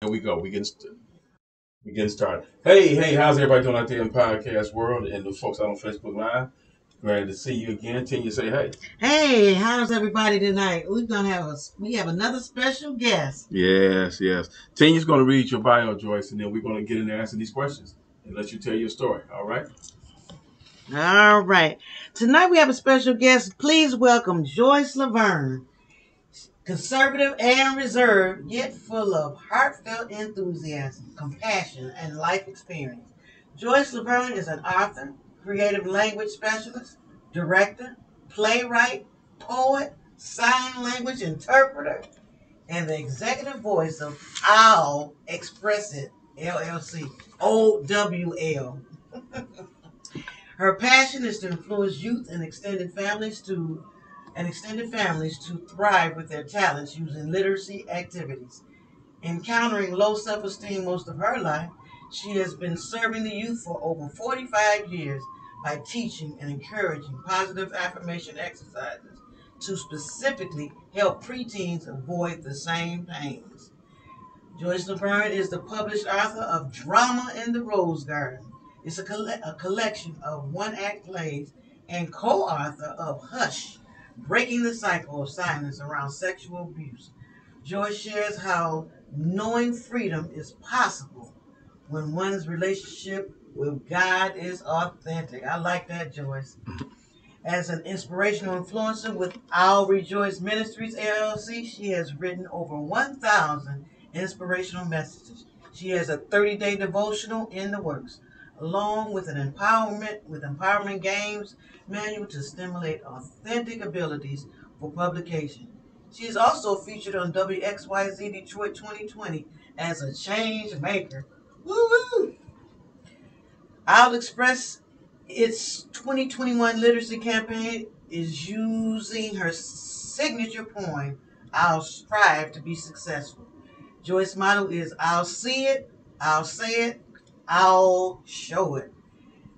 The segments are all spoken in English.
Here we go. We getting started. Hey, how's everybody doing out there in podcast world and the folks out on Facebook Live? Glad to see you again. Can you say hey? Hey, how's everybody tonight? We have another special guest. Yes. Tanya's going to read your bio, Joyce, and then we're going to get in there answer these questions and let you tell your story. All right? All right. Tonight we have a special guest. Please welcome Joyce Laverne. Conservative and reserved, yet full of heartfelt enthusiasm, compassion, and life experience. Joyce Laverne is an author, creative language specialist, director, playwright, poet, sign language interpreter, and the executive voice of Owl Express It, LLC, OWL. Her passion is to influence youth and extended families to thrive with their talents using literacy activities. Encountering low self-esteem most of her life, she has been serving the youth for over 45 years by teaching and encouraging positive affirmation exercises to specifically help preteens avoid the same pains. Joyce Laverne is the published author of Drama in the Rose Garden. It's a collection of one-act plays and co-author of Hush, Breaking the Cycle of Silence Around Sexual Abuse. Joyce shares how knowing freedom is possible when one's relationship with God is authentic. I like that, Joyce. As an inspirational influencer with Our Rejoice Ministries LLC, she has written over 1,000 inspirational messages. She has a 30-day devotional in the works, along with an empowerment games manual to stimulate authentic abilities for publication. She is also featured on WXYZ Detroit 2020 as a change maker. Woo-woo! I'll Express its 2021 literacy campaign is using her signature poem, I'll strive to be successful. Joyce's motto is I'll see it, I'll say it, I'll show it.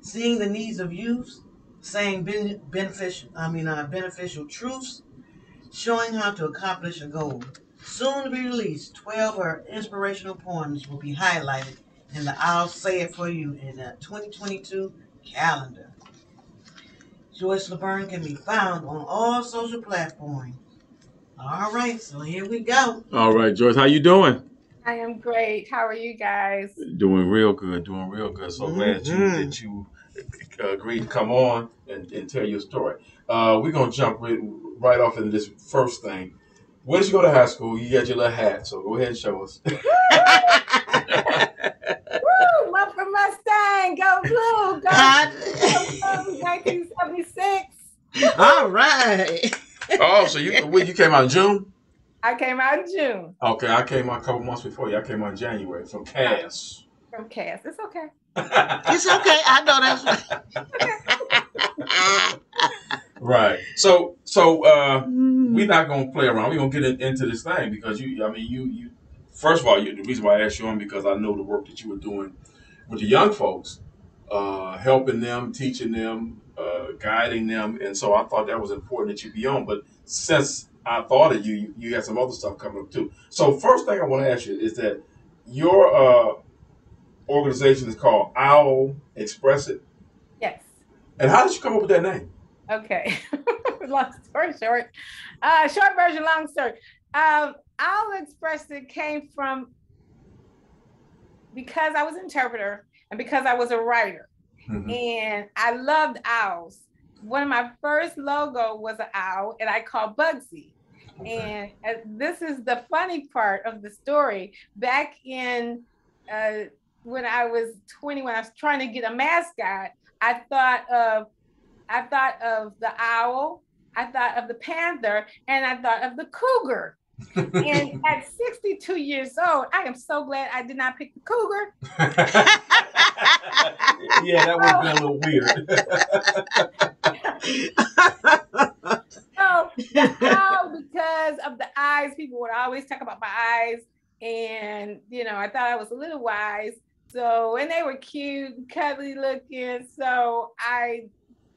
Seeing the needs of youth, saying beneficial truths, showing how to accomplish a goal. Soon to be released, 12 of her inspirational poems will be highlighted in the I'll Say It For You in the 2022 calendar. Joyce Laverne can be found on all social platforms. All right, so here we go. All right, Joyce, how you doing? I am great. How are you guys? Doing real good, doing real good. So glad you agreed to come on and tell your story. We're gonna jump right off into this first thing. Where did you go to high school? You got your little hat, so go ahead and show us. Woo! Muffin Mustang, go blue, go blue, 1976. All right. Oh, so you came out in June? I came out in June. Okay, I came out a couple months before you. I came out in January from Cass. From Cass. It's okay. It's okay. I know that's right. So we're not gonna play around. We're gonna get into this thing because you. First of all, the reason why I asked you on because I know the work that you were doing with the young folks, helping them, teaching them, guiding them, and so I thought that was important that you be on. But since I thought of you, you had some other stuff coming up too. So first thing I want to ask you is that your organization is called Owl Express It. Yes. And how did you come up with that name? Okay. Long story short. Short version, long story. Owl Express It came from because I was an interpreter and because I was a writer. Mm-hmm. And I loved owls. One of my first logo was an owl, and I called Bugsy. Okay. And this is the funny part of the story. Back in when I was 20, when I was trying to get a mascot, I thought of the owl, I thought of the panther, and I thought of the cougar. And at 62 years old, I am so glad I did not pick the cougar. Yeah, that would have been a little weird. So the owl, because of the eyes, people would always talk about my eyes. And, I thought I was a little wise. So, and they were cute and cuddly looking. So I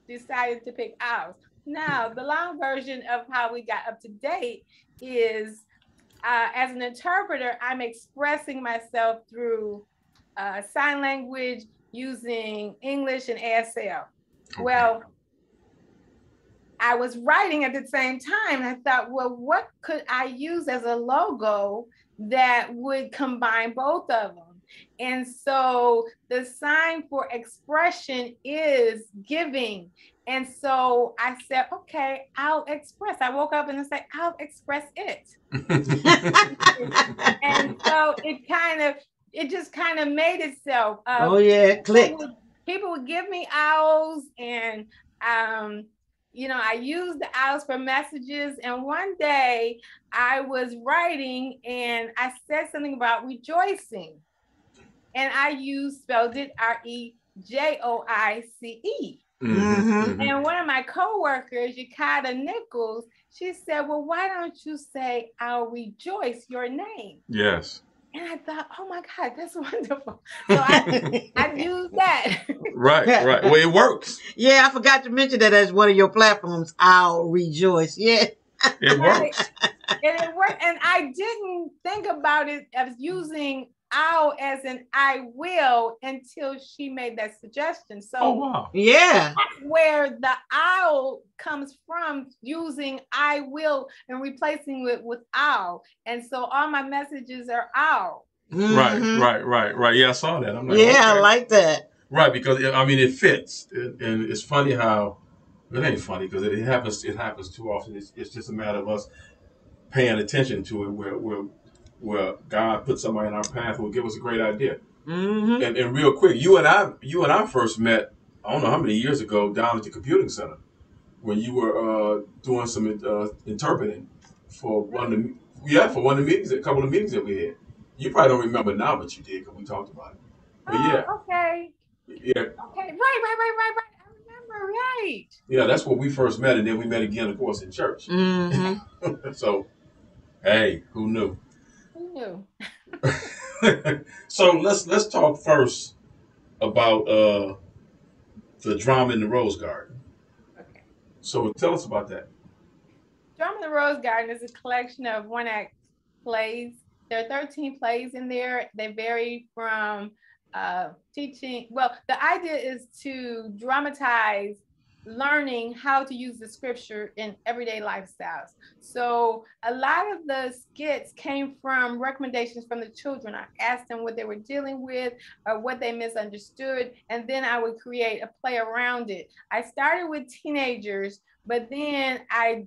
decided to pick owls. Now, the long version of how we got up to date is as an interpreter, I'm expressing myself through sign language using English and ASL. Okay. Well, I was writing at the same time, and I thought, well, what could I use as a logo that would combine both of them? And so the sign for expression is giving. And so I said, okay, I'll express. I woke up and I said, I'll express it. And so it just kind of made itself. Oh yeah, click. People would give me owls, and I used the owls for messages. And one day I was writing and I said something about rejoicing. And I spelled it REJOICE. Mm-hmm. And one of my coworkers, Yakata Nichols, she said, well, why don't you say, I'll rejoice your name? Yes. And I thought, oh my God, that's wonderful. So I used that. Right. Well, it works. Yeah, I forgot to mention that as one of your platforms, I'll rejoice. Yeah. It works. And it worked. And I didn't think about it as using I'll as in I will until she made that suggestion. So wow. Yeah. That's where the I'll comes from, using I will and replacing it with I'll. And so all my messages are I'll. Mm-hmm. Right. Yeah, I saw that. I'm like, yeah, okay. I like that. Right, because it fits. And it's funny how, it ain't funny because it happens too often. It's just a matter of us paying attention to it where God put somebody in our path who will give us a great idea. Mm-hmm. And real quick, you and I first met, I don't know how many years ago, down at the computing center when you were doing some interpreting for one of the meetings, a couple of meetings that we had. You probably don't remember now, but you did because we talked about it. But okay. Yeah. Okay. Right. I remember. Right. Yeah, that's where we first met, and then we met again, of course, in church. Mm-hmm. So, hey, who knew? So let's talk first about the drama in the Rose Garden. Okay. So tell us about that. Drama in the Rose Garden is a collection of one-act plays. There are 13 plays in there. They vary from teaching. Well, the idea is to dramatize learning how to use the scripture in everyday lifestyles. So a lot of the skits came from recommendations from the children. I asked them what they were dealing with or what they misunderstood, and then I would create a play around it. I started with teenagers, but then I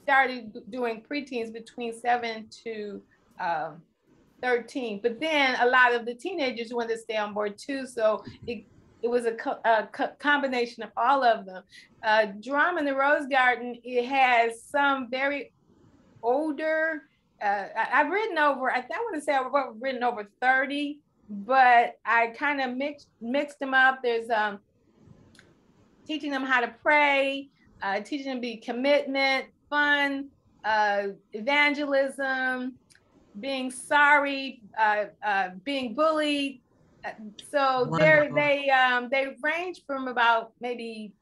started doing preteens between 7 to 13. But then a lot of the teenagers wanted to stay on board too. So it was a combination of all of them. Drama in the Rose Garden, it has some very older, I've written over, I want to say I've written over 30, but I kind of mixed them up. There's teaching them how to pray, teaching them to be commitment, fun, evangelism, being sorry, being bullied. So they range from about maybe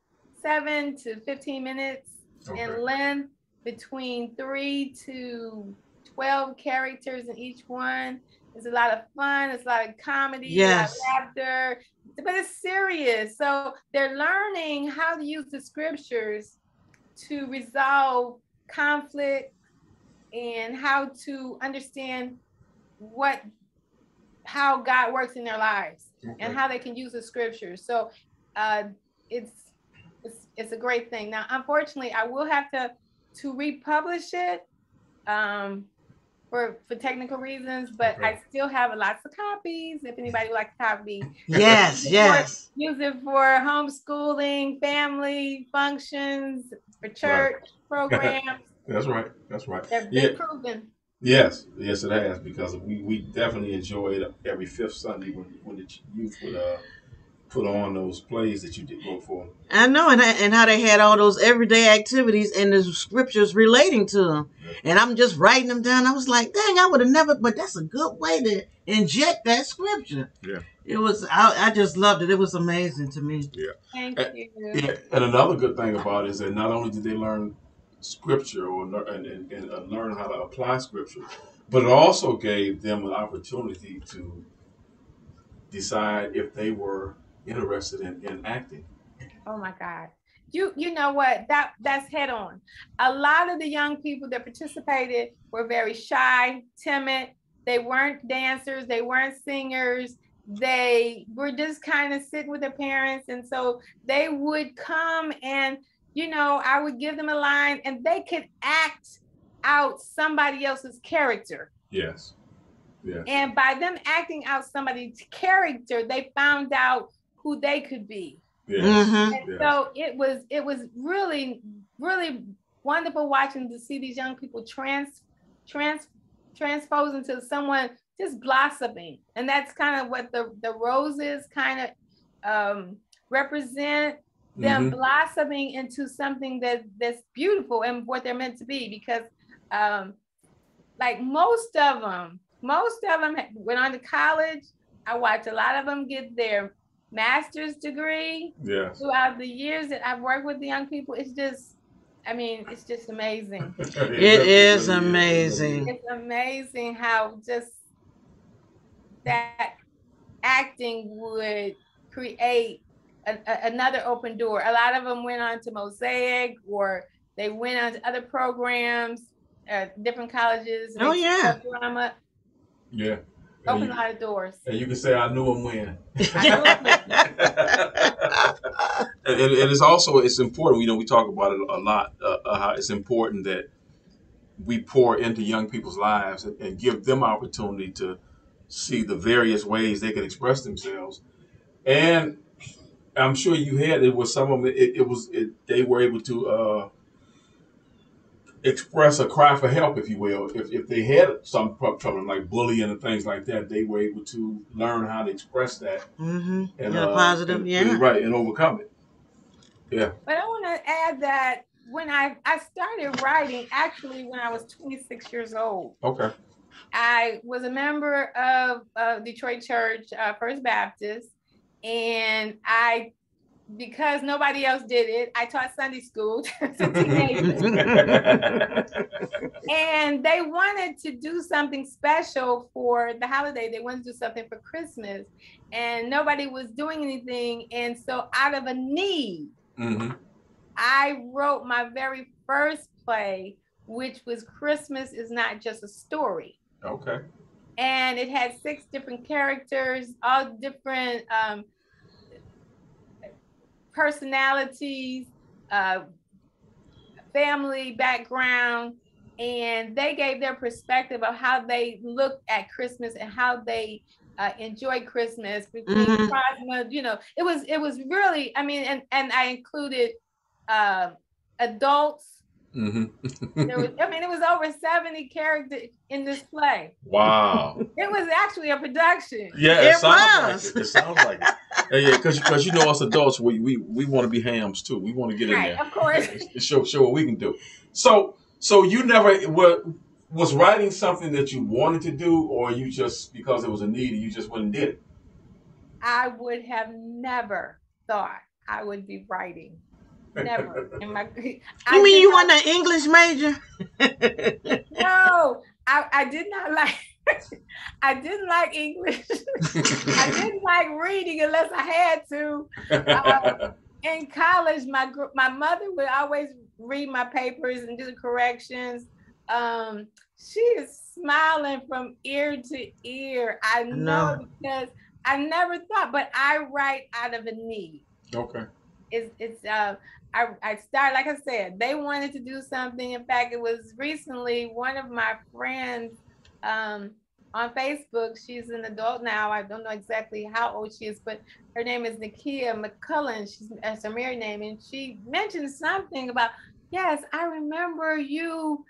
7 to 15 minutes in length, between 3 to 12 characters in each one. It's a lot of fun. It's a lot of comedy, a lot of laughter, but it's serious. So they're learning how to use the scriptures to resolve conflict and how to understand how God works in their lives and how they can use the scriptures. So it's a great thing. Now, unfortunately, I will have to republish it for technical reasons, but I still have lots of copies. If anybody would like a copy, yes. Use it for homeschooling, family functions, for church programs. That's right. They've been proven. Yes, it has, because we definitely enjoy it every fifth Sunday when the youth would put on those plays that you did go for. I know, and how they had all those everyday activities and the scriptures relating to them. Yeah. And I'm just writing them down. I was like, dang, I would have never, but that's a good way to inject that scripture. Yeah. It was, I just loved it. It was amazing to me. Yeah. Thank you. Yeah. And another good thing about it is that not only did they learn scripture and learn how to apply scripture, but it also gave them an opportunity to decide if they were interested in acting. Oh my God. You know what? That's head on. A lot of the young people that participated were very shy, timid. They weren't dancers, they weren't singers. They were just kind of sitting with their parents. And so they would come and, I would give them a line and they could act out somebody else's character. Yes. Yes. And by them acting out somebody's character, they found out who they could be. Yes. And yes. so it was really, really wonderful watching to see these young people transpose into someone just blossoming. And that's kind of what the roses kind of represent, them blossoming into something that's beautiful and what they're meant to be. Because like most of them went on to college. I watched a lot of them get their master's degree. Yes. Throughout the years that I've worked with the young people. It's just amazing. It is amazing. It's amazing how just that acting would create another open door. A lot of them went on to Mosaic, or they went on to other programs at different colleges. Oh yeah. Drama. Yeah. Open a lot of doors. And you can say, I knew him when. I knew and it's important, we talk about it a lot, how it's important that we pour into young people's lives and give them opportunity to see the various ways they can express themselves. And I'm sure you had it with some of them, they were able to express a cry for help, if you will. If they had some trouble like bullying and things like that, they were able to learn how to express that in a positive, right, and overcome it. Yeah. But I want to add that when I started writing, actually when I was 26 years old. Okay. I was a member of Detroit Church, First Baptist, and because nobody else did it, I taught Sunday school to teenagers. And they wanted to do something special for the holiday. They wanted to do something for Christmas, and nobody was doing anything. And so out of a need, I wrote my very first play, which was Christmas is Not Just a Story. Okay. And it had 6 different characters, all different personalities, family background, and they gave their perspective of how they looked at Christmas and how they enjoy Christmas between Proxima, it was really, and I included adults. It was over 70 characters in this play. Wow. It was actually a production. Yeah, it sounds like it. It sounds like it. Yeah, because us adults, we want to be hams too. We want to get in there. Of course. Show what we can do. So you never was writing something that you wanted to do, or you just, because it was a need, you just went and did it? I would have never thought I would be writing. Never. You mean you weren't an English major? No, I did not like. I didn't like English. I didn't like reading unless I had to. In college, my mother would always read my papers and do the corrections. She is smiling from ear to ear. I know because I never thought, but I write out of a need. Okay. I started, like I said, they wanted to do something. In fact, it was recently one of my friends on Facebook. She's an adult now. I don't know exactly how old she is, but her name is Nakia McCullen. That's her married name. And she mentioned something about, yes, I remember you,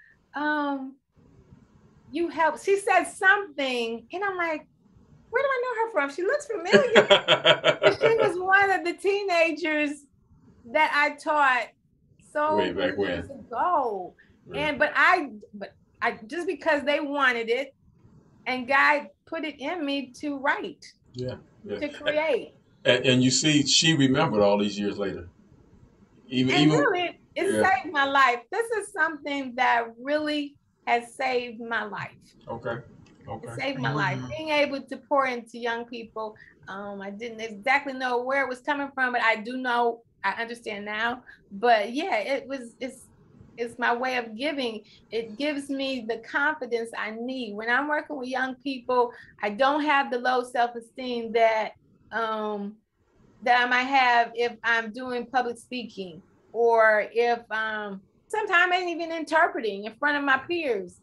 you helped. She said something, and I'm like, where do I know her from? She looks familiar. She was one of the teenagers that I taught way back when. Years ago. And but I just because they wanted it, and God put it in me to write. Yeah. To create. And you see, she remembered all these years later. Even really, It saved my life. This is something that really has saved my life. Okay. It saved my life. Being able to pour into young people. I didn't exactly know where it was coming from, but I do know, I understand now. But yeah, it's my way of giving. It gives me the confidence I need. When I'm working with young people, I don't have the low self-esteem that I might have if I'm doing public speaking, or if sometimes I'm even interpreting in front of my peers.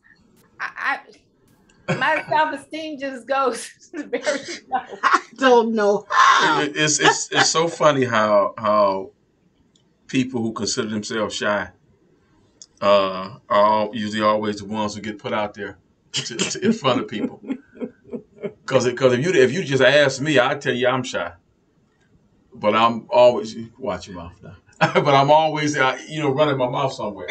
My self-esteem just goes very low. I don't know how. It's so funny how people who consider themselves shy are usually always the ones who get put out there in front of people. Because if you just ask me, I tell you I'm shy. But I'm always, watch your mouth now. But I'm always running my mouth somewhere.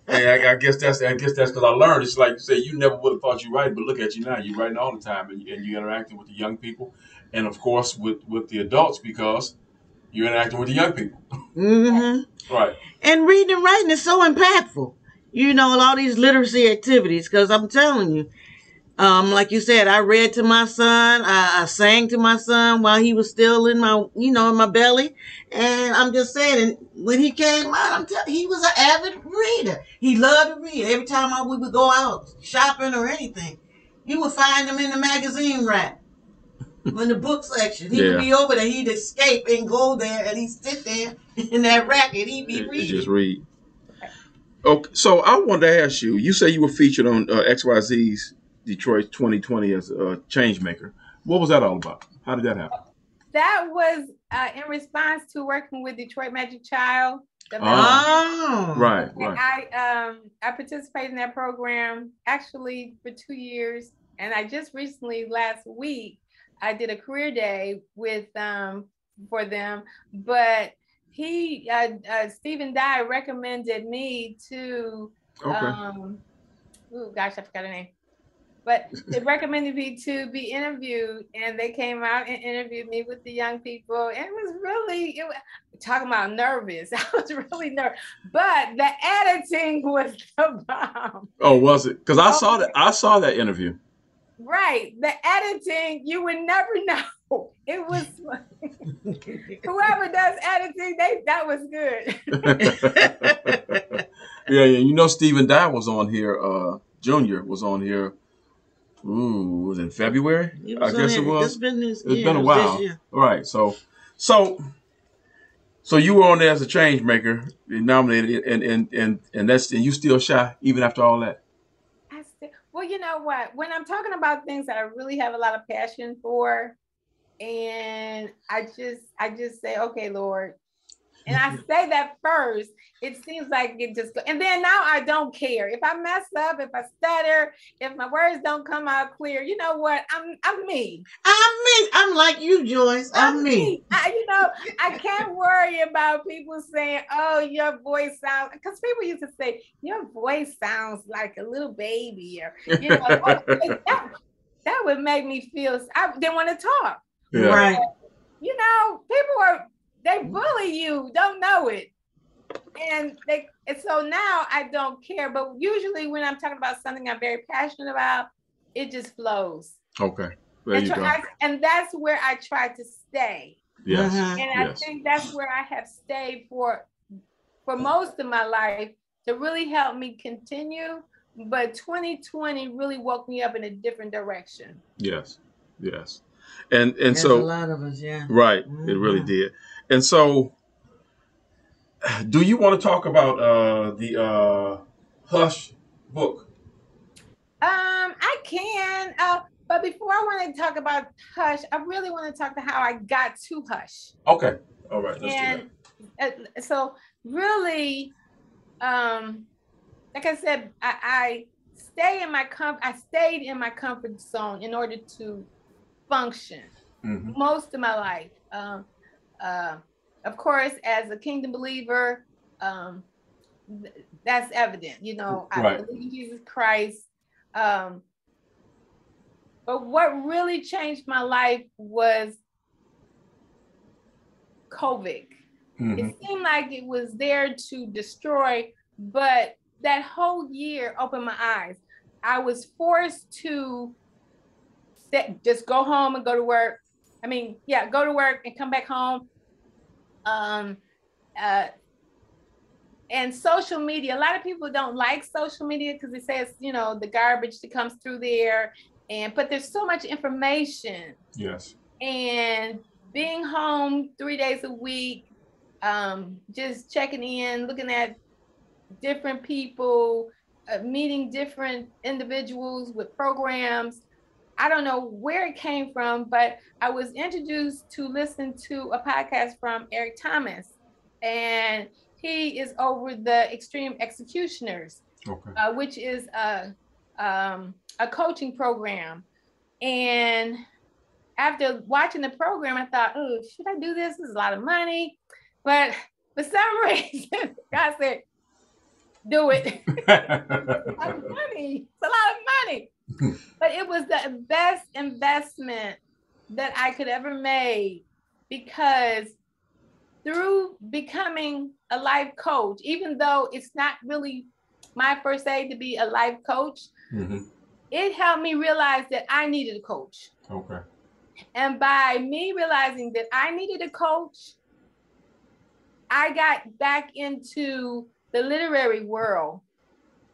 And I guess that's because I learned. It's like you say, you never would have thought you write, but look at you now. You're writing all the time, and you're interacting with the young people, and of course with the adults, because you're interacting with the young people. Mm-hmm. Right. And reading and writing is so impactful. All these literacy activities, because I'm telling you, like you said, I read to my son. I sang to my son while he was still in my, in my belly. And I'm just saying, and when he came out, he was an avid reader. He loved to read. Every time we would go out shopping or anything, you would find him in the magazine rack, in the book section. He would be over there. He'd escape and go there, and he'd sit there in that rack, and he'd be reading. Just read. Okay, so I wanted to ask you. You say you were featured on XYZ's Detroit 2020 as a change maker. What was that all about? How did that happen? That was in response to working with Detroit Magic Child. Right. I participated in that program actually for 2 years, and I just recently last week I did a career day with for them. But Stephen Dye recommended me to I forgot her name. But they recommended me to be interviewed, and they came out and interviewed me with the young people. And it was talking about nervous. I was really nervous, but the editing was the bomb. Oh, was it? Because I saw that interview. Right, the editing, you would never know. It was whoever does editing, that was good. Yeah. Stephen Dye was on here. Junior was on here. Was it February? I guess it was. It's been a while. Right. So you were on there as a change maker, nominated, and you still shy even after all that. Well, you know what? When I'm talking about things that I really have a lot of passion for, and I just say, okay, Lord. And I say that first, it seems like it just goes. And then now I don't care. If I mess up, if I stutter, if my words don't come out clear, you know what? I'm me. I'm like you, Joyce. I'm me. I can't worry about people saying, oh, your voice sounds, because people used to say, your voice sounds like a little baby. Or, that would make me feel, I didn't want to talk. Yeah. Right. People they bully you, don't know it. And so now I don't care. But usually when I'm talking about something I'm very passionate about, it just flows. Okay. There you go. And that's where I try to stay. Yes. And I think that's where I have stayed for most of my life, to really help me continue. But 2020 really woke me up in a different direction. Yes. And there's so a lot of us, yeah. Right. It really did. And so, do you want to talk about the Hush book? I can. But before I want to talk about Hush, I really want to talk to how I got to Hush. Okay. All right. Let's do that. So really, like I said, I stayed in my comfort zone in order to function most of my life. Of course, as a kingdom believer, that's evident. I believe in Jesus Christ. But what really changed my life was COVID. It seemed like it was there to destroy, but that whole year opened my eyes. I was forced to just go home and go to work. Go to work and come back home. And social media, a lot of people don't like social media because it says, the garbage that comes through there. But there's so much information. Yes. And being home 3 days a week, just checking in, looking at different people, meeting different individuals with programs. I don't know where it came from, but I was introduced to listen to a podcast from Eric Thomas, and he is over the Extreme Executioners, which is a coaching program. And after watching the program, I thought, oh, should I do this? This is a lot of money. But for some reason, God said, do it. It's a lot of money. It's a lot of money. But it was the best investment that I could ever make, because through becoming a life coach, even though it's not really my first aid to be a life coach, it helped me realize that I needed a coach. Okay. And by me realizing that I needed a coach, I got back into the literary world,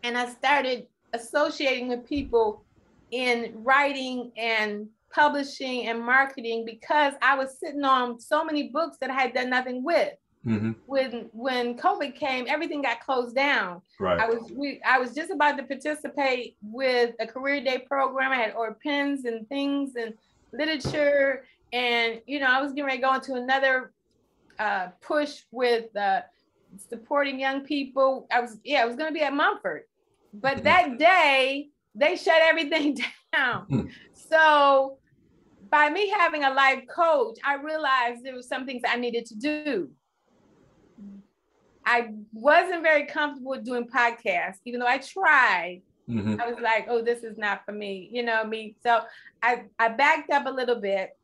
and I started associating with people in writing and publishing and marketing, because I was sitting on so many books that I had done nothing with. When COVID came, everything got closed down. Right. I was just about to participate with a career day program. I had ordered pens and things and literature, and I was getting ready to go into another push with supporting young people. I was going to be at Mumford, but that day they shut everything down. So by me having a life coach, I realized there were some things I needed to do. I wasn't very comfortable with doing podcasts, even though I tried. I was like, oh, this is not for me, So I backed up a little bit.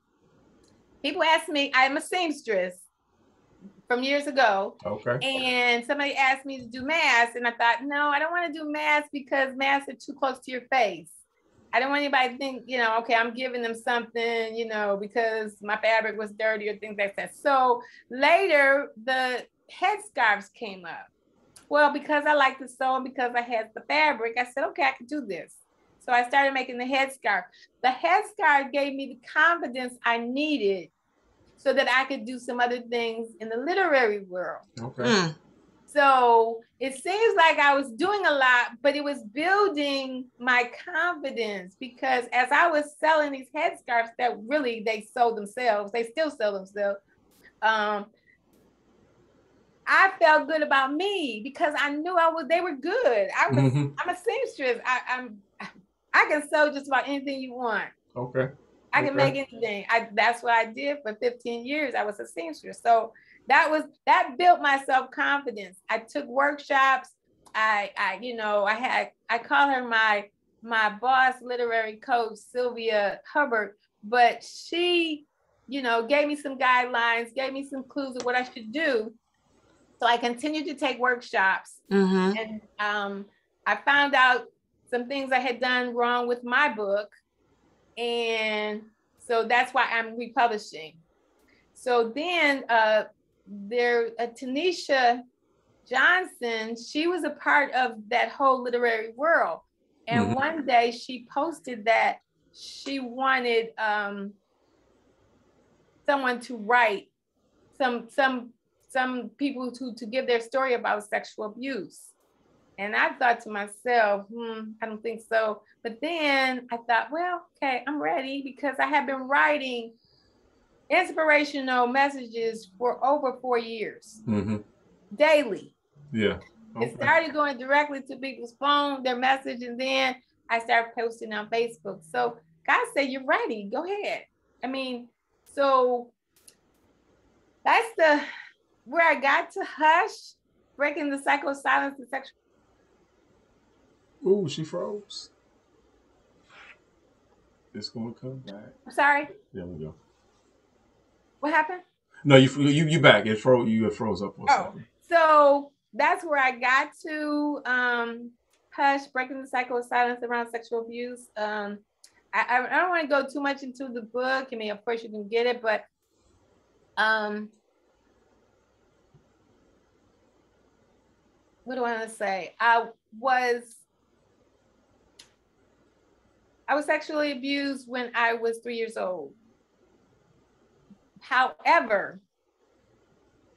People ask me, I'm a seamstress from years ago. Okay. And somebody asked me to do masks, and I thought, no, I don't want to do masks because masks are too close to your face. I don't want anybody to think, okay, I'm giving them something, because my fabric was dirty or things like that. So later, the headscarves came up. Well, because I like to sew and because I had the fabric, I said, okay, I can do this. So I started making the headscarf. The headscarf gave me the confidence I needed so that I could do some other things in the literary world. Okay. So it seems like I was doing a lot, but it was building my confidence, because as I was selling these headscarves that really they sold themselves, they still sell themselves. I felt good about me because I knew they were good. I'm a seamstress. I can sew just about anything you want. Okay. I can make anything. That's what I did for 15 years. I was a seamstress. So that built my self-confidence. I took workshops. I call her my boss, literary coach, Sylvia Hubbard, but she, gave me some guidelines, gave me some clues of what I should do. So I continued to take workshops, and I found out some things I had done wrong with my book. And so that's why I'm republishing. So then Tanisha Johnson, she was a part of that whole literary world. And one day she posted that she wanted someone to write, some people to give their story about sexual abuse. And I thought to myself, I don't think so. But then I thought, well, okay, I'm ready, because I have been writing inspirational messages for over 4 years, daily. Yeah. Okay. It started going directly to people's phone, their message, and then I started posting on Facebook. So God said, you're ready, go ahead. So that's where I got to Hush, breaking the cycle of silence and sexual. Ooh, she froze. It's gonna come back. I'm sorry. There we go. What happened? No, you back. You froze up for a second. So that's where I got to Hush, Breaking the Cycle of Silence Around Sexual Abuse. I don't want to go too much into the book. I mean, of course you can get it, but what do I want to say? I was sexually abused when I was 3 years old. However,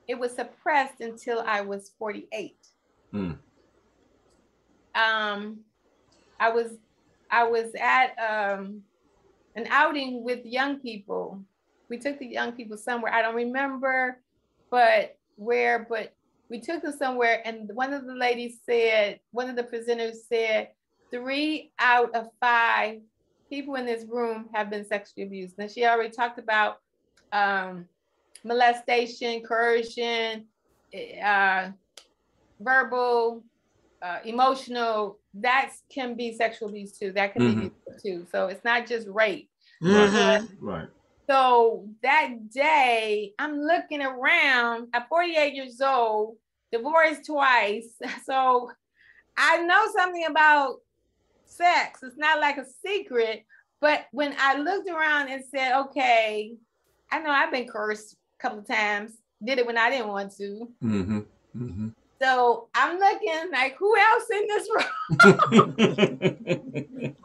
it was suppressed until I was 48. I was at an outing with young people. We took the young people somewhere. I don't remember, but we took them somewhere, and one of the ladies said, one of the presenters said, 3 out of 5 people in this room have been sexually abused. And she already talked about molestation, coercion, verbal, emotional. That can be sexual abuse too. That can be abuse too. So it's not just rape. Right. So that day, I'm looking around at 48 years old, divorced twice. So I know something about sex. It's not like a secret. But when I looked around and said, okay, I know I've been cursed a couple of times. Did it when I didn't want to. So I'm looking like, who else in this room? Who else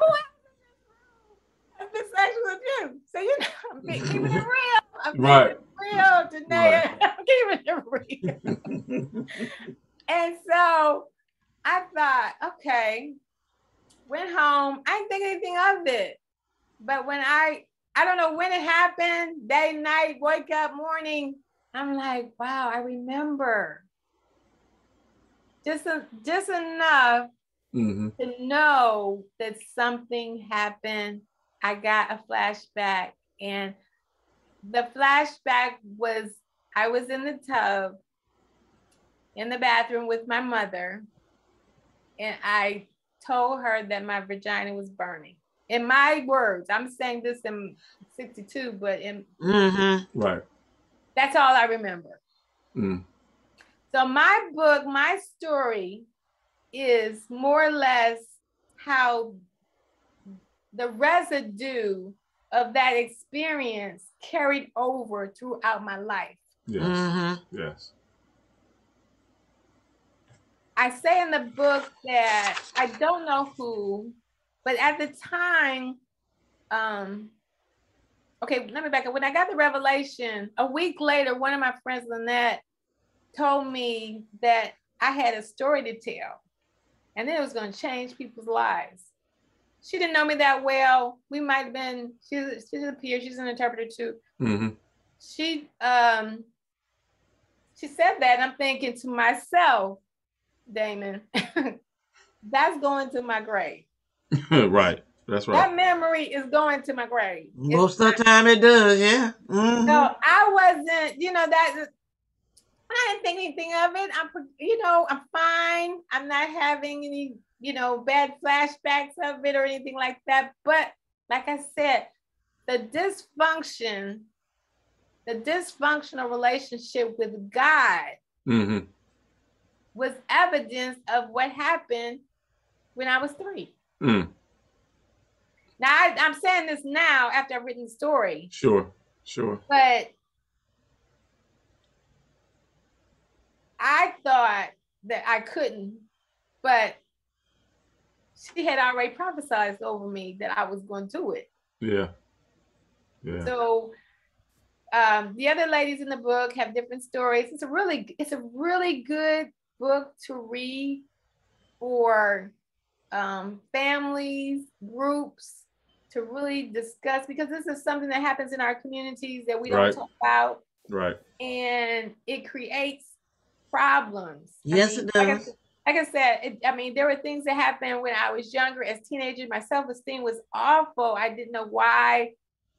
has been sexually abused? So, you know, I'm keeping it real. I'm keeping it real, Janae. I'm keeping it real. And so I thought, okay, went home. I didn't think anything of it. But when I don't know when it happened, day, night, wake up, morning, I'm like, wow, I remember. Just enough to know that something happened. I got a flashback, and the flashback was I was in the tub in the bathroom with my mother, and I told her that my vagina was burning. In my words, I'm saying this in 62, but in right. That's all I remember. So my book, my story is more or less how the residue of that experience carried over throughout my life. Yes. Yes. I say in the book that I don't know who, but at the time, okay, let me back up. When I got the revelation, a week later, one of my friends, Lynette, told me that I had a story to tell, and it was going to change people's lives. She didn't know me that well. We might have been, she's a peer, she's an interpreter too. She said that, and I'm thinking to myself, Damon, that's going to my grave. Right. That's right. That memory is going to my grave. Most of the time it does, yeah. So I wasn't, I didn't think anything of it. I'm fine. I'm not having any, bad flashbacks of it or anything like that. But like I said, the dysfunctional relationship with God was evidence of what happened when I was 3. Now, I'm saying this now after I've written the story. Sure. But I thought that I couldn't, but she had already prophesied over me that I was going to do it. Yeah. So the other ladies in the book have different stories. It's a really good book to read for families, groups, to really discuss, because this is something that happens in our communities that we don't talk about. Right. And it creates problems. Yes, it does. Like I said, there were things that happened when I was younger. As teenagers, my self-esteem was awful. I didn't know why.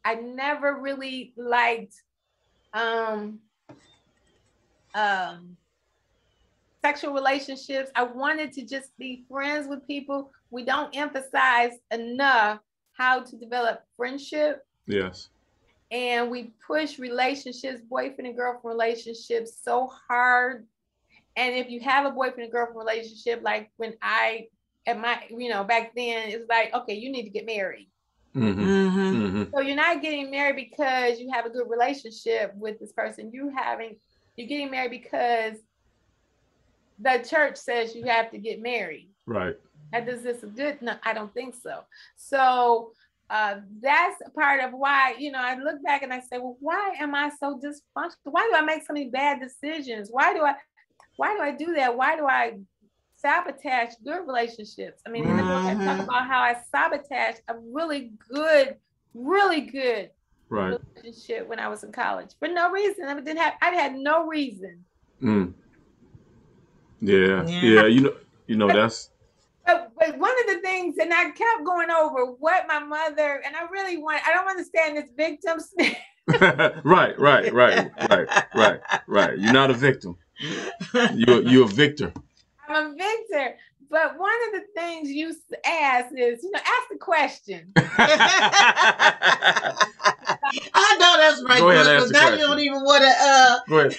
I never really liked sexual relationships. I wanted to just be friends with people. We don't emphasize enough how to develop friendship. Yes. And we push relationships, boyfriend and girlfriend relationships so hard. And if you have a boyfriend and girlfriend relationship, like when back then, it's like, okay, you need to get married. So you're not getting married because you have a good relationship with this person. You're getting married because the church says you have to get married. Right. And is this good? No, I don't think so. So that's part of why, I look back and I say, well, why am I so dysfunctional? Why do I make so many bad decisions? Why do I do that? Why do I sabotage good relationships? I mean, in the book, I talk about how I sabotaged a really good relationship when I was in college for no reason. I had no reason. Yeah. That's. But one of the things, and I kept going over what my mother, and I don't understand this victim. Right. You're not a victim. You're a victor. I'm a victor. But one of the things you ask is, ask the question. I know that's right. Go ahead and ask the question. You don't even want to. Go ahead.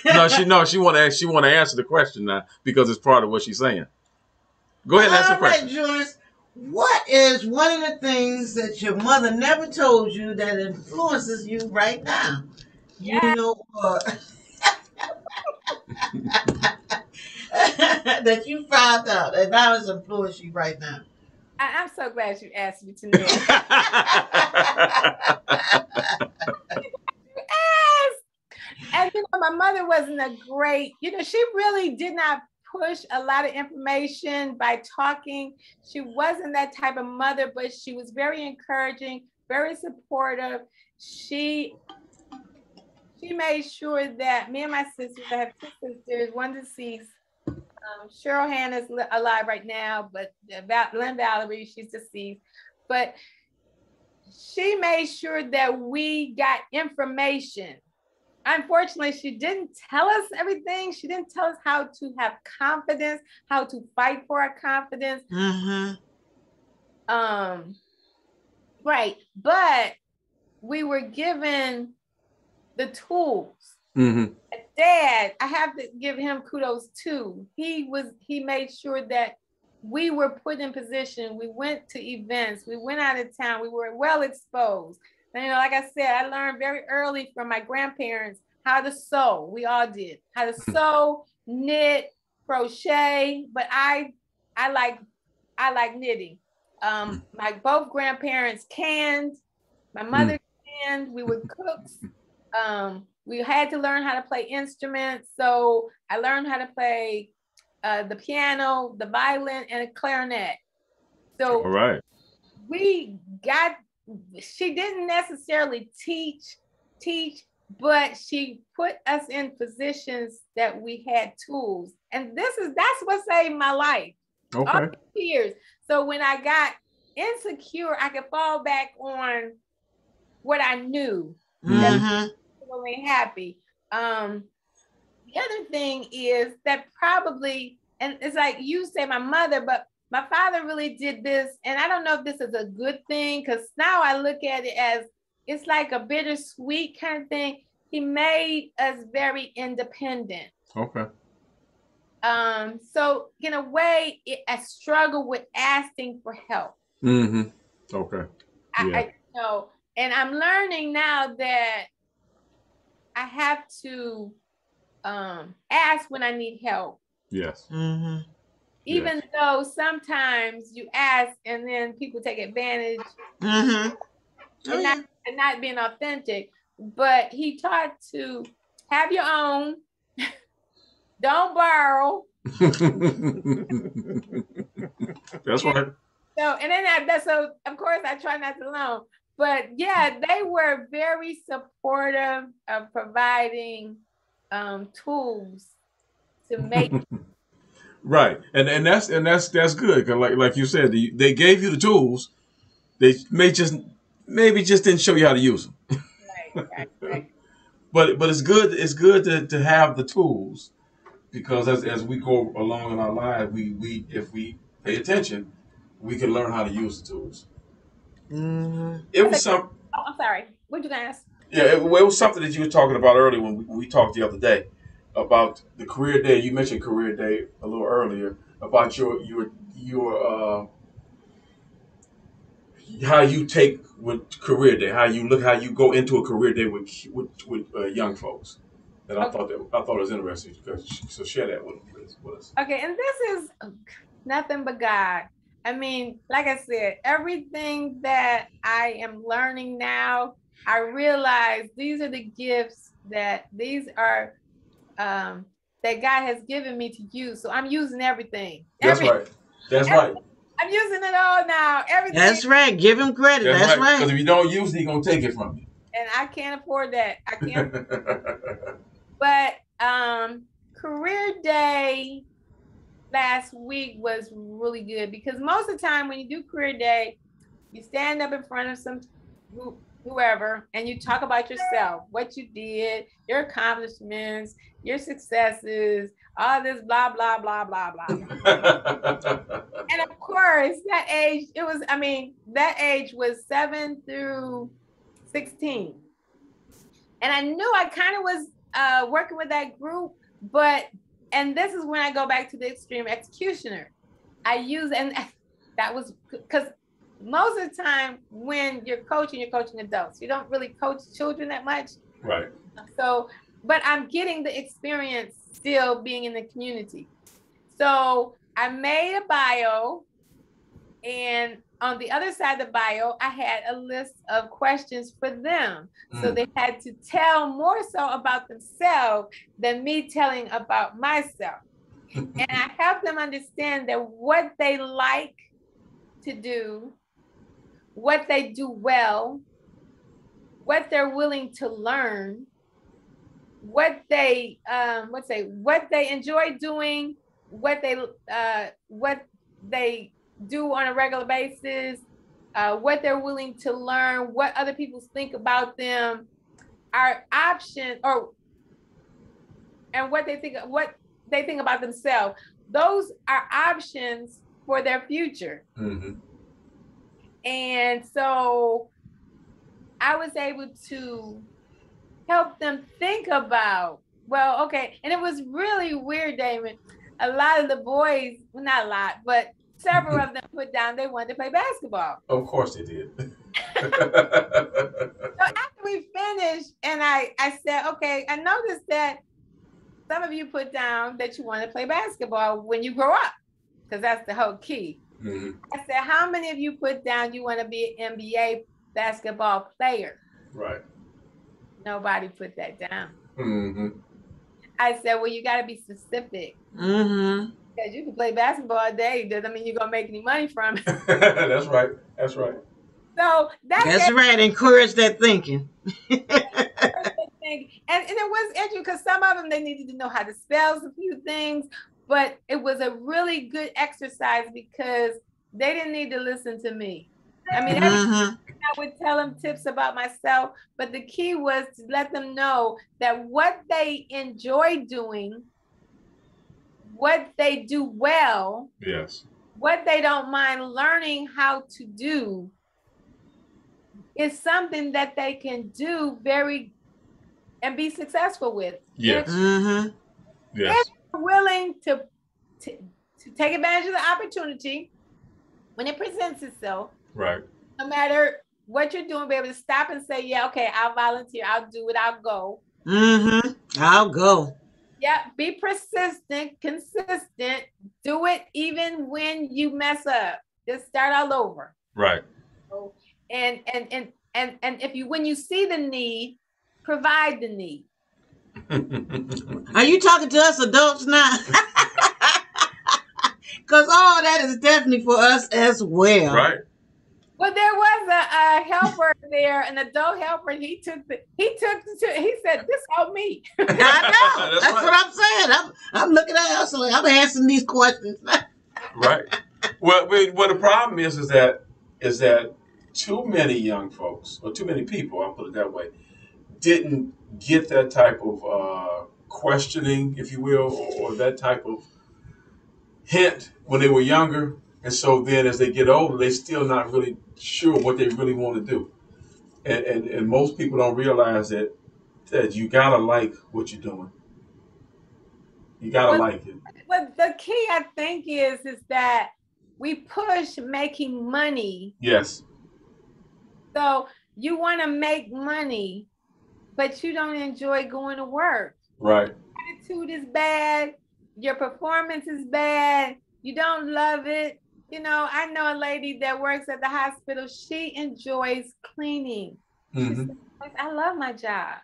She want to answer the question now because it's part of what she's saying. Go ahead and ask the question. All right, Joyce. What is one of the things that your mother never told you that influences you right now? Yeah. That you found out and now it's influenced you right now. I'm so glad you asked me to know. And my mother wasn't a great, she really did not push a lot of information by talking. She wasn't that type of mother, but she was very encouraging, very supportive. She made sure that me and my sisters, I have 2 sisters, one deceased. Cheryl Hannah's alive right now, but Lynn Valerie, she's deceased. But she made sure that we got information. Unfortunately, she didn't tell us everything. She didn't tell us how to have confidence, how to fight for our confidence. Right. But we were given the tools. Dad, I have to give him kudos too. He made sure that we were put in position. We went to events. We went out of town. We were well exposed. And, like I said, I learned very early from my grandparents how to sew. We all did. How to sew, knit, crochet. But I like knitting. My both grandparents canned. My mother canned. We were cooks. We had to learn how to play instruments. So I learned how to play the piano, the violin, and a clarinet. So all right. She didn't necessarily teach, but she put us in positions that we had tools. And that's what saved my life. Okay. All these years. So when I got insecure, I could fall back on what I knew. That made me happy. The other thing is that probably, and it's like you say my mother, but my father really did this, and I don't know if this is a good thing, because now I look at it as it's like a bittersweet kind of thing. He made us very independent. Okay. So in a way, I struggle with asking for help. Okay. I know, and I'm learning now that I have to ask when I need help. Yes. Even though sometimes you ask and then people take advantage and not being authentic. But he taught to have your own, don't borrow. That's right. So of course I try not to loan. But yeah, they were very supportive of providing tools to make. Right, and that's good. Cause like you said, they gave you the tools. They maybe just didn't show you how to use them. Right. But it's good. It's good to have the tools, because as we go along in our lives, we if we pay attention, we can learn how to use the tools. It was some. Oh, I'm sorry. What did you ask? Yeah, it was something that you were talking about earlier when we talked the other day about the career day. You mentioned career day a little earlier about your how you take with career day, how you look, how you go into a career day with young folks. And Okay. I thought it was interesting. So share that with us. Okay, and this is nothing but God. I mean, like I said, everything that I am learning now, I realize these are the gifts that that God has given me to use. So I'm using everything. That's right. That's right. I'm using it all now. Everything. That's right. Give him credit. That's right. Because if you don't use it, he's gonna take it from you. And I can't afford that. I can't. But career day last week was really good because most of the time when you do career day, you stand up in front of whoever and you talk about yourself, what you did, your accomplishments, your successes, all this blah blah blah blah blah. And of course that age was 7 through 16, and I knew I kind of was working with that group, and this is when I go back to the extreme executioner. And that was because most of the time when you're coaching adults. You don't really coach children that much. Right. So, but I'm getting the experience still being in the community. So I made a bio, and on the other side of the bio, I had a list of questions for them. So they had to tell more so about themselves than me telling about myself. And I helped them understand that what they like to do, what they do well, what they're willing to learn, what they enjoy doing, what they do on a regular basis, what they're willing to learn, what other people think about them, our options, and what they think about themselves. Those are options for their future. Mm-hmm. And so I was able to help them think about, well, okay. And it was really weird, Damon. A lot of the boys, well, not a lot, but several of them put down they wanted to play basketball. Of course they did. So after we finished, and I said, okay, I noticed that some of you put down that you want to play basketball when you grow up, because that's the whole key. Mm-hmm. I said, how many of you put down you want to be an NBA basketball player? Right. Nobody put that down. Mm-hmm. I said, well, you got to be specific. Mm-hmm. Because you can play basketball all day. Doesn't mean you're going to make any money from it. That's right. That's right. So that's right. Encourage that thinking. And it was interesting because some of them, they needed to know how to spell a few things, but it was a really good exercise because they didn't need to listen to me. I mean, I would tell them tips about myself, but the key was to let them know that what they enjoy doing, what they do well, yes, what they don't mind learning how to do, is something that they can do and be successful with. Yes. If they're willing to take advantage of the opportunity when it presents itself. Right. No matter what you're doing, be able to stop and say, yeah, okay, I'll volunteer, I'll do it, I'll go. I'll go. Yeah, be persistent, consistent, do it even when you mess up. Just start all over. Right. So, and when you see the need, provide the need. Are you talking to us adults now? Because all that is definitely for us as well. Right. Well, there was a helper there, an adult helper. He said, "This helped me." I know. That's right. What I'm saying. I'm looking at us like I'm answering these questions. Right. Well, the problem is that too many young folks, or too many people, I'll put it that way, didn't get that type of questioning, if you will, or that type of hint when they were younger. And so then as they get older, they're still not really sure what they really want to do. and most people don't realize that you gotta like what you're doing. You gotta like it. But the key, I think, is that we push making money. Yes. So you want to make money, but you don't enjoy going to work. Right. Attitude is bad. Your performance is bad. You don't love it. You know, I know a lady that works at the hospital. She enjoys cleaning. She says, I love my job.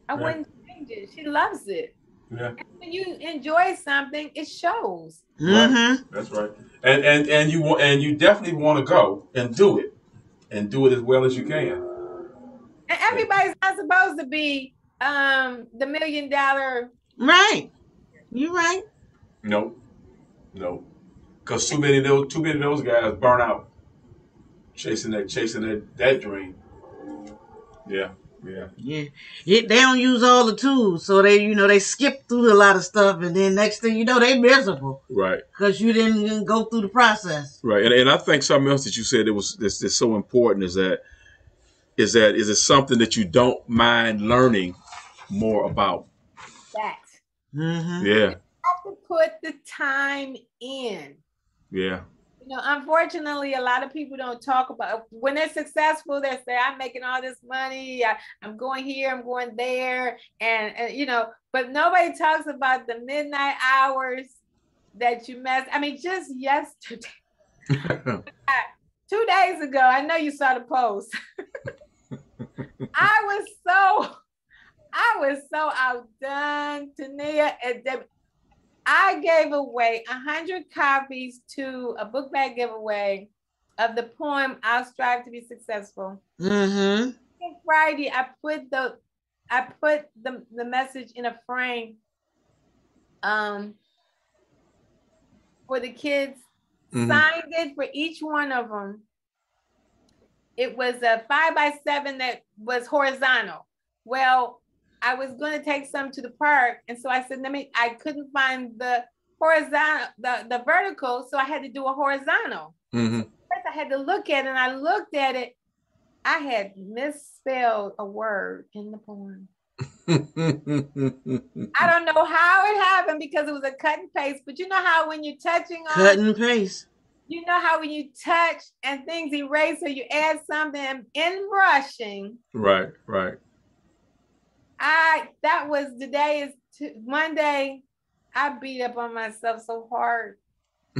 I wouldn't change it. She loves it. Yeah. And when you enjoy something, it shows. Right. That's right. And you definitely want to go and do it as well as you can. And everybody's not supposed to be the $1 million. Right. You're right. Nope. Because too many of those guys burn out chasing that dream. Yeah. They don't use all the tools, so they skip through a lot of stuff, and then next thing you know, they miserable. Right. Because you didn't go through the process. Right. And I think something else that you said that's so important is it something that you don't mind learning more about? That. Yeah. You have to put the time in. Yeah. You know, unfortunately, a lot of people don't talk about when they're successful. They say, "I'm making all this money. I'm going here. I'm going there," and you know, but nobody talks about the midnight hours that you mess. I mean, just yesterday, 2 days ago, I know you saw the post. I was so outdone, Tania. I gave away 100 copies to a book bag giveaway of the poem "I'll Strive to Be Successful." Friday, I put the message in a frame for the kids. Signed it for each one of them. It was a 5x7 that was horizontal. Well, I was going to take some to the park, and so I said, I couldn't find the horizontal, the vertical, so I had to do a horizontal. First, I had to look at it, and I looked at it. I had misspelled a word in the poem. I don't know how it happened because it was a cut and paste, but you know how when you're touching on cut and paste, you know how when you touch and things erase, so you add something in brushing. Right. That was Monday. I beat up on myself so hard.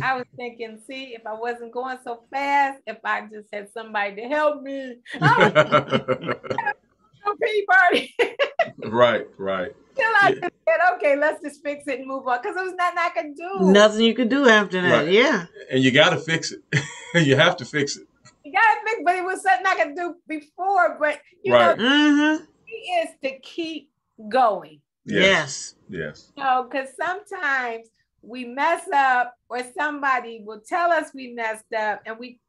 I was thinking, see, if I wasn't going so fast, if I just had somebody to help me, party. Right. Till I just said, okay, let's just fix it and move on, because there was nothing I could do. Nothing you could do after that. Right. Yeah. And you got to fix it. You have to fix it. You got to fix it, but it was something I could do before. But you know, is to keep going. Yes. You know, because sometimes we mess up, or somebody will tell us we messed up, and we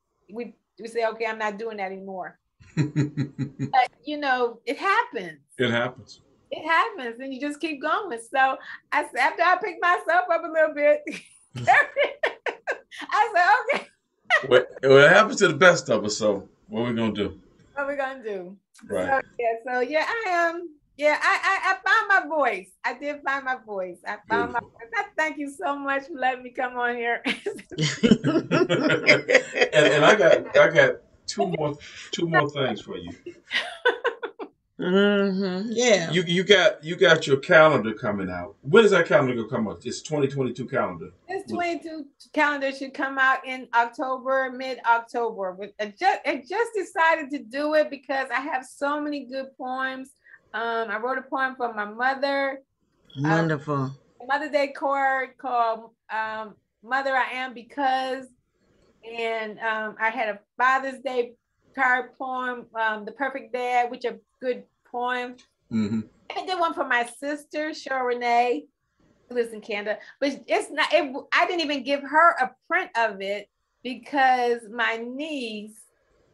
say, okay, I'm not doing that anymore. But you know, it happens. It happens, and you just keep going. So after I picked myself up a little bit, I said, okay. Well, it happens to the best of us. So what are we gonna do? Right. So I am. Yeah, I found my voice. I did find my voice. I found my voice. I thank you so much for letting me come on here. and I got two more things for you. Yeah. You got your calendar coming out. When is that calendar gonna come out? It's 2022 calendar. This 22 calendar should come out in October, mid-October. I just decided to do it because I have so many good poems. I wrote a poem for my mother. Wonderful. Mother Day card called Mother I Am Because. And I had a Father's Day card poem, The Perfect Dad, which are good poems. I did one for my sister, Cheryl Renee, who lives in Canada. But I didn't even give her a print of it because my niece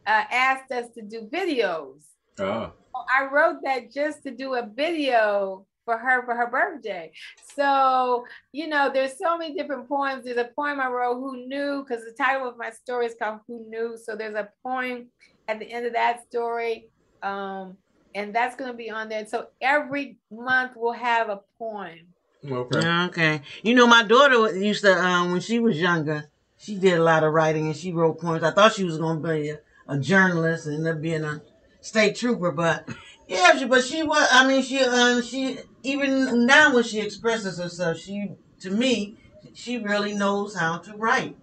asked us to do videos. I wrote that just to do a video for her birthday. So, you know, there's so many different poems. There's a poem I wrote, Who Knew? Because the title of my story is called Who Knew? So there's a poem at the end of that story. And that's going to be on there. So every month we'll have a poem. Okay. Okay. You know, my daughter used to, when she was younger, she did a lot of writing and she wrote poems. I thought she was going to be a journalist and end up being a state trooper, but yeah, she was, I mean, she, even now when she expresses herself, to me, she really knows how to write.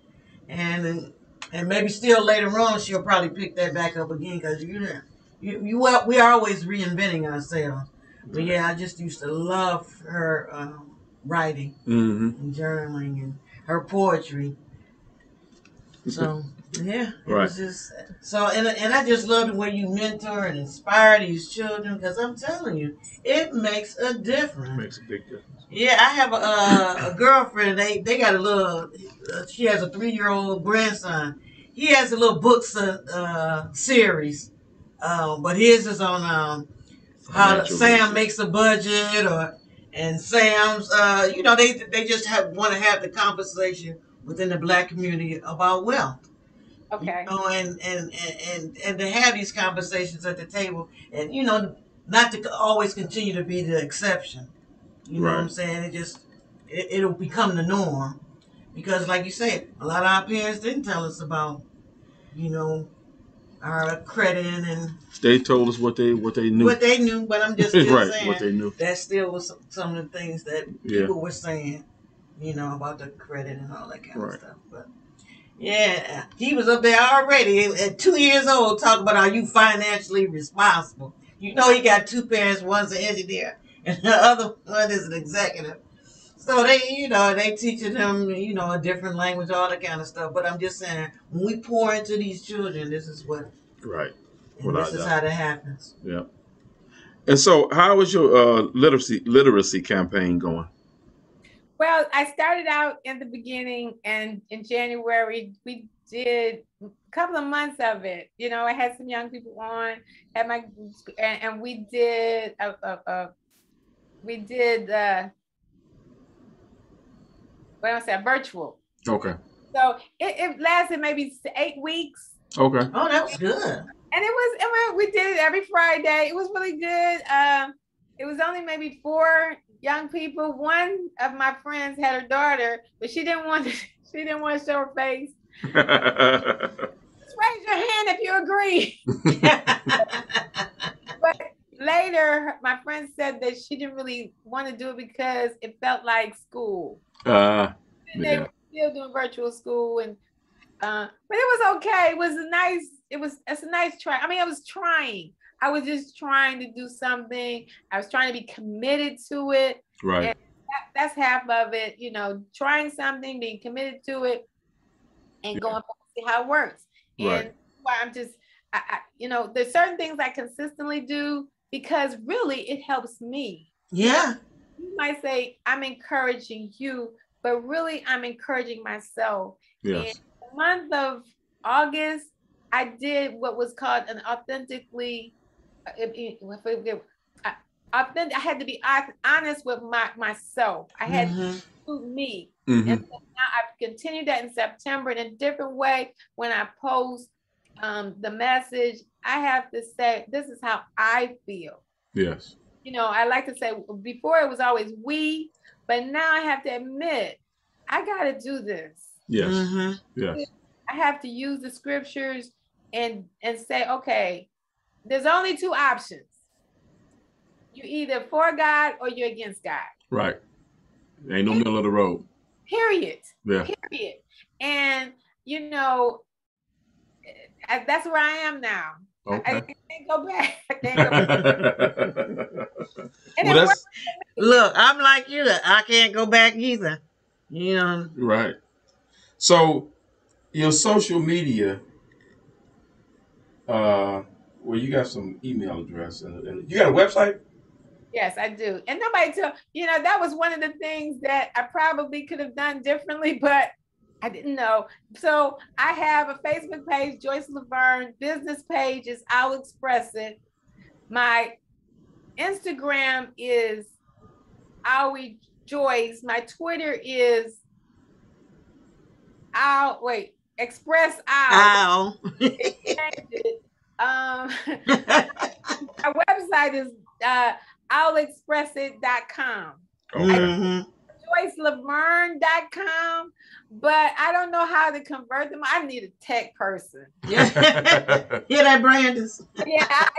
And maybe still later on, she'll probably pick that back up again because we are always reinventing ourselves. But yeah, I just used to love her writing and journaling and her poetry. So yeah, it was just so, and I just love the way you mentor and inspire these children because I'm telling you, it makes a difference. Makes a big difference. Yeah, I have a girlfriend. They got a little. She has a 3-year-old grandson. He has a little books series, but his is on how Sam makes a budget, and Sam's. They just want to have the conversation within the Black community about wealth. Okay. You know, and to have these conversations at the table, and not to always continue to be the exception. You know what I'm saying? It'll become the norm. Because like you said, a lot of our parents didn't tell us about, our credit and they told us what they knew. What they knew, but I'm just still saying what they knew. That still was some of the things that people were saying, about the credit and all that kind of stuff. But yeah, he was up there already at 2 years old talking about are you financially responsible. He got 2 parents, one's an engineer and the other one is an executive. So they teaching them, a different language, all that kind of stuff. But I'm just saying, when we pour into these children, this is what. Right. And this is how that happens. Yeah. And so, how is your literacy campaign going? Well, I started out in the beginning, and in January we did a couple of months of it. I had some young people on, and we did virtual. Okay. So it lasted maybe 8 weeks. Okay. Oh, that was good. And we did it every Friday. It was really good. It was only maybe 4 young people. One of my friends had her daughter, but she didn't want to show her face. Just raise your hand if you agree. But later, my friend said that she didn't really want to do it because it felt like school. They were still doing virtual school, and but it was okay. It's a nice try. I mean, I was trying. I was just trying to do something. I was trying to be committed to it. Right. And that's half of it. Trying something, being committed to it, and going to see how it works. Right. And why I'm just, there's certain things I consistently do because really it helps me. Yeah. You might say I'm encouraging you, but really I'm encouraging myself. Yes. And the month of August, I did what was called an authentically. I had to be honest with myself. I had to do me. And so now I've continued that in September in a different way. When I post the message, I have to say, this is how I feel. Yes. I like to say, before it was always we, but now I have to admit, I got to do this. Yes. Yes. I have to use the scriptures and say, okay, there's only 2 options. You either for God or you're against God. Right. Ain't no middle of the road. Period. Yeah. Period. And that's where I am now. Okay. I can't go back. I can't go back. Look, I'm like you. I can't go back either. Right. So your social media, you got some email address and you got a website? Yes, I do. And nobody that was one of the things that I probably could have done differently, but I didn't know. So I have a Facebook page, Joyce Laverne. Business page is I'll Express It. My Instagram is Owie Joyce. My Twitter is Express Owl. Our website is I'llExpressIt.com. Okay. JoyceLaverne.com, but I don't know how to convert them. I need a tech person. Yeah, that Brandis. Yeah,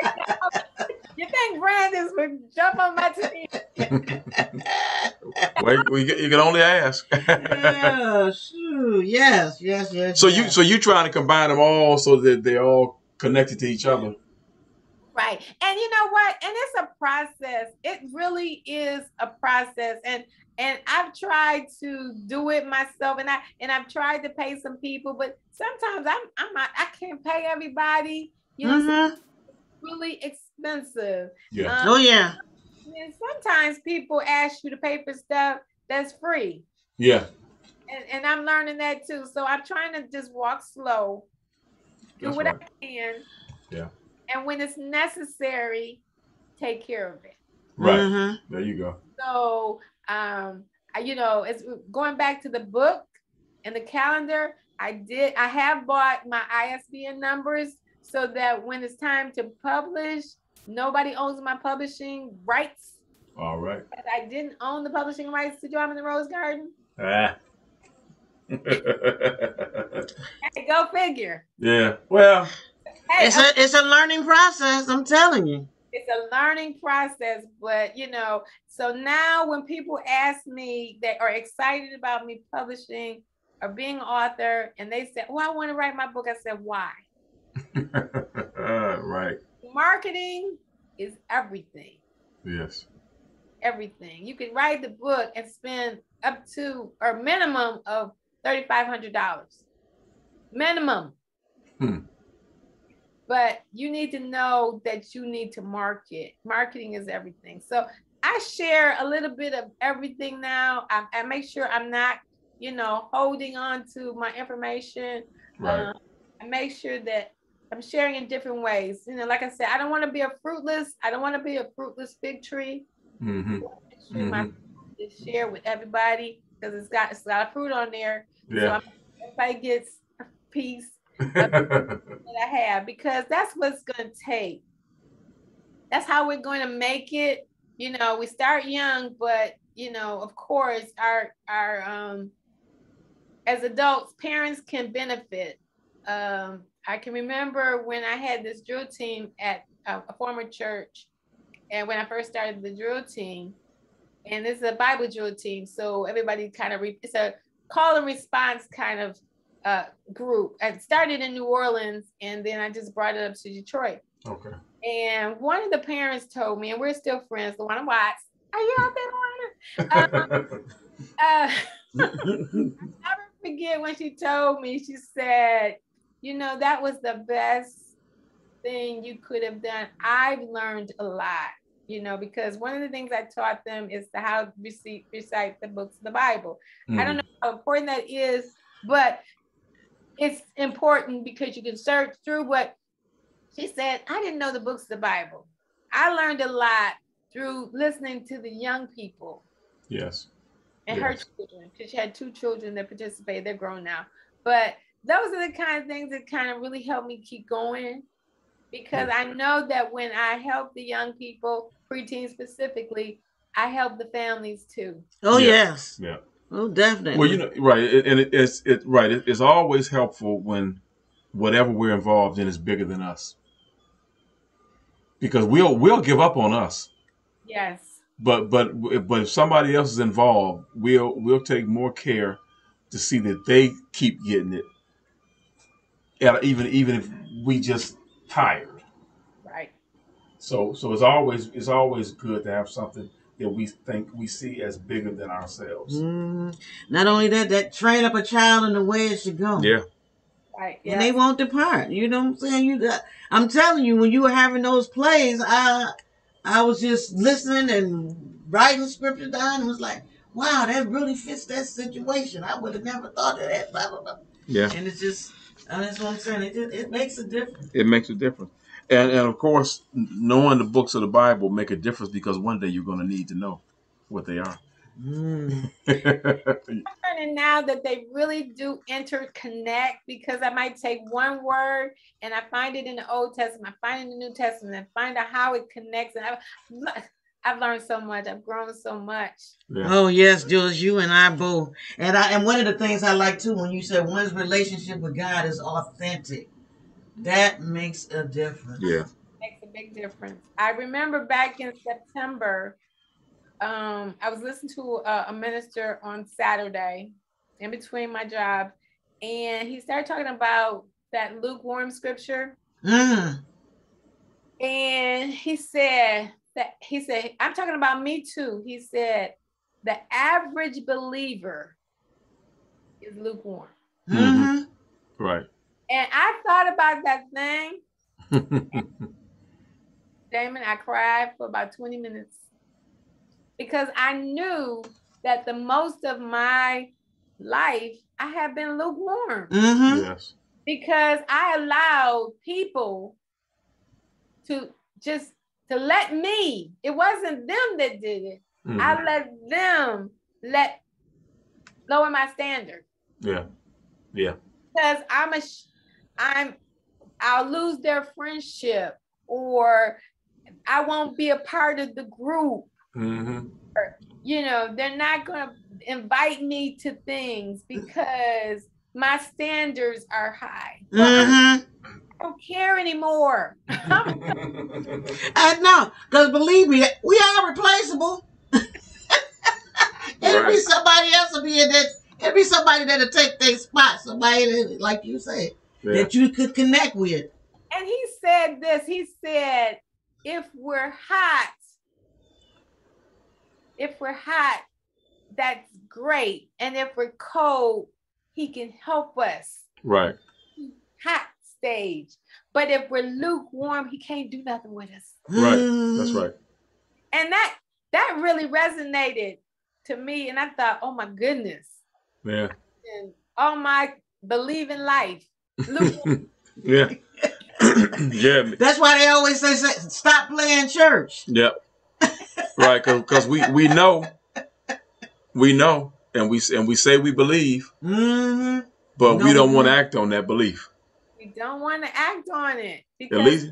you think Brandis would jump on my team? Well, you can only ask. Yeah, sure. Yes. So you trying to combine them all so that they're all connected to each other. Right. And you know what? And it's a process. It really is a process. And I've tried to do it myself, and I've tried to pay some people, but sometimes I can't pay everybody. You know, it's really expensive. Yeah. Oh yeah. And sometimes people ask you to pay for stuff that's free. Yeah. And I'm learning that too. So I'm trying to just walk slow, do what I can. Yeah. And when it's necessary, take care of it. Right. There you go. So, you know, it's going back to the book and the calendar. I have bought my ISBN numbers so that when it's time to publish, nobody owns my publishing rights. All right. But I didn't own the publishing rights to Drum in the Rose Garden. Hey, go figure. Yeah. Well, hey, it's a learning process. I'm telling you. It's a learning process, but you know, so now when people ask me that are excited about me publishing or being an author, and they say, "Oh, I want to write my book," I said, "Why?" Right. Marketing is everything. Yes. Everything. You can write the book and spend up to or minimum of $3,500. Minimum. But you need to know that you need to market. Marketing is everything. So I share a little bit of everything now. I make sure I'm not, you know, holding on to my information. Right. I make sure that I'm sharing in different ways. You know, like I said, I don't want to be a fruitless fig tree. To share with everybody because it's got a fruit on there. Yeah. So everybody gets a piece that I have, because that's what's going to take. That's how we're going to make it. You know, we start young, but you know, of course, our as adults, parents can benefit. I can remember when I had this drill team at a former church, and when I first started the drill team, and this is a Bible drill team, so everybody kind of it's a call and response kind of group. I started in New Orleans, and then I just brought it up to Detroit. Okay. And one of the parents told me, and we're still friends, the one I watched, are you out there, Lorna? I'll never forget when she told me, she said, you know, that was the best thing you could have done. I've learned a lot, you know, because one of the things I taught them is how to recite the books of the Bible. I don't know how important that is, but it's important because you can search through what she said. I didn't know the books of the Bible. I learned a lot through listening to the young people. Yes. And her children, because she had 2 children that participated. They're grown now. But those are the kind of things that kind of really help me keep going, because I know that when I help the young people, preteens specifically, I help the families too. Oh, yes. Yeah. Oh, definitely. Well, you know, right. It's always helpful when whatever we're involved in is bigger than us, because we'll give up on us. Yes. But if somebody else is involved, we'll take more care to see that they keep getting it. Even if we just tired. Right. So it's always good to have something that we think we see as bigger than ourselves. Not only that train up a child in the way it should go. Yeah. Right. Yeah. And they won't depart. You know what I'm saying? I'm telling you, when you were having those plays, I was just listening and writing scripture down and was like, wow, that really fits that situation. I would have never thought of that, blah, blah, blah. Yeah. And it's just, that's what I'm saying. It makes a difference. It makes a difference. And of course, knowing the books of the Bible make a difference, because one day you're going to need to know what they are. Mm. I'm learning now that they really do interconnect, because I might take one word and I find it in the Old Testament, I find it in the New Testament, and find out how it connects. And I've learned so much. I've grown so much. Yeah. Oh yes, Jules, you and I both. And one of the things I like too, when you said one's relationship with God is authentic, that makes a difference. Yeah, makes a big difference. I remember back in September, I was listening to a minister on Saturday in between my jobs, and he started talking about that lukewarm scripture. And he said, I'm talking about me too. He said, the average believer is lukewarm. Mm-hmm. Right. And I thought about that thing. Damon, I cried for about 20 minutes, because I knew that the most of my life I have been lukewarm. Yes. Because I allowed people to let me. It wasn't them that did it. I let them lower my standard. Yeah. Yeah. Because I'll lose their friendship, or I won't be a part of the group. Or, they're not going to invite me to things because my standards are high. I don't care anymore. I know, because believe me, we are replaceable. It'll be somebody else will be in that. It'll be somebody that'll take their spot. Somebody that, like you said, that you could connect with. And he said this. He said, if we're hot, that's great. And if we're cold, he can help us. Right. Hot stage. But if we're lukewarm, he can't do nothing with us. Right. That's right. And that really resonated to me. And I thought, oh my goodness. Yeah. And all my believing life. Yeah. Yeah. That's why they always say stop playing church. Yep. Right, because we know, and we say we believe, but we don't want to act on that belief. We don't want to act on it because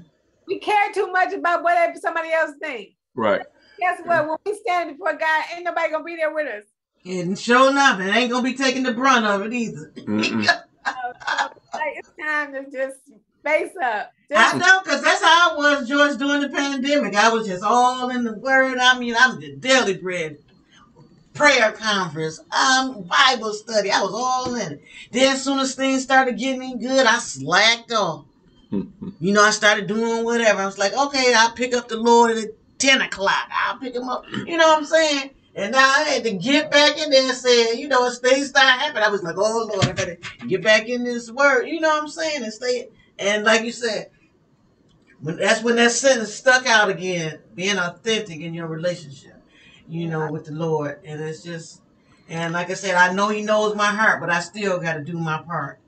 we care too much about what somebody else thinks. Right. Guess what? When we stand before God, ain't nobody gonna be there with us. And sure enough, it ain't gonna be taking the brunt of it either. It's time to just face up. I know, because that's how I was, Joyce, during the pandemic. I was just all in the word. I mean, I'm the daily bread, prayer conference, Bible study. I was all in it. Then as soon as things started getting good, I slacked off. I started doing whatever. I was like, okay, I'll pick up the Lord at 10 o'clock. I'll pick him up. You know what I'm saying? And now I had to get back in there and say, as things started happening, I was like, oh, Lord, I better get back in this word. You know what I'm saying? And stay. And like you said, that's when that sentence stuck out again, being authentic in your relationship, with the Lord. And it's just, and like I said, I know he knows my heart, but I still got to do my part.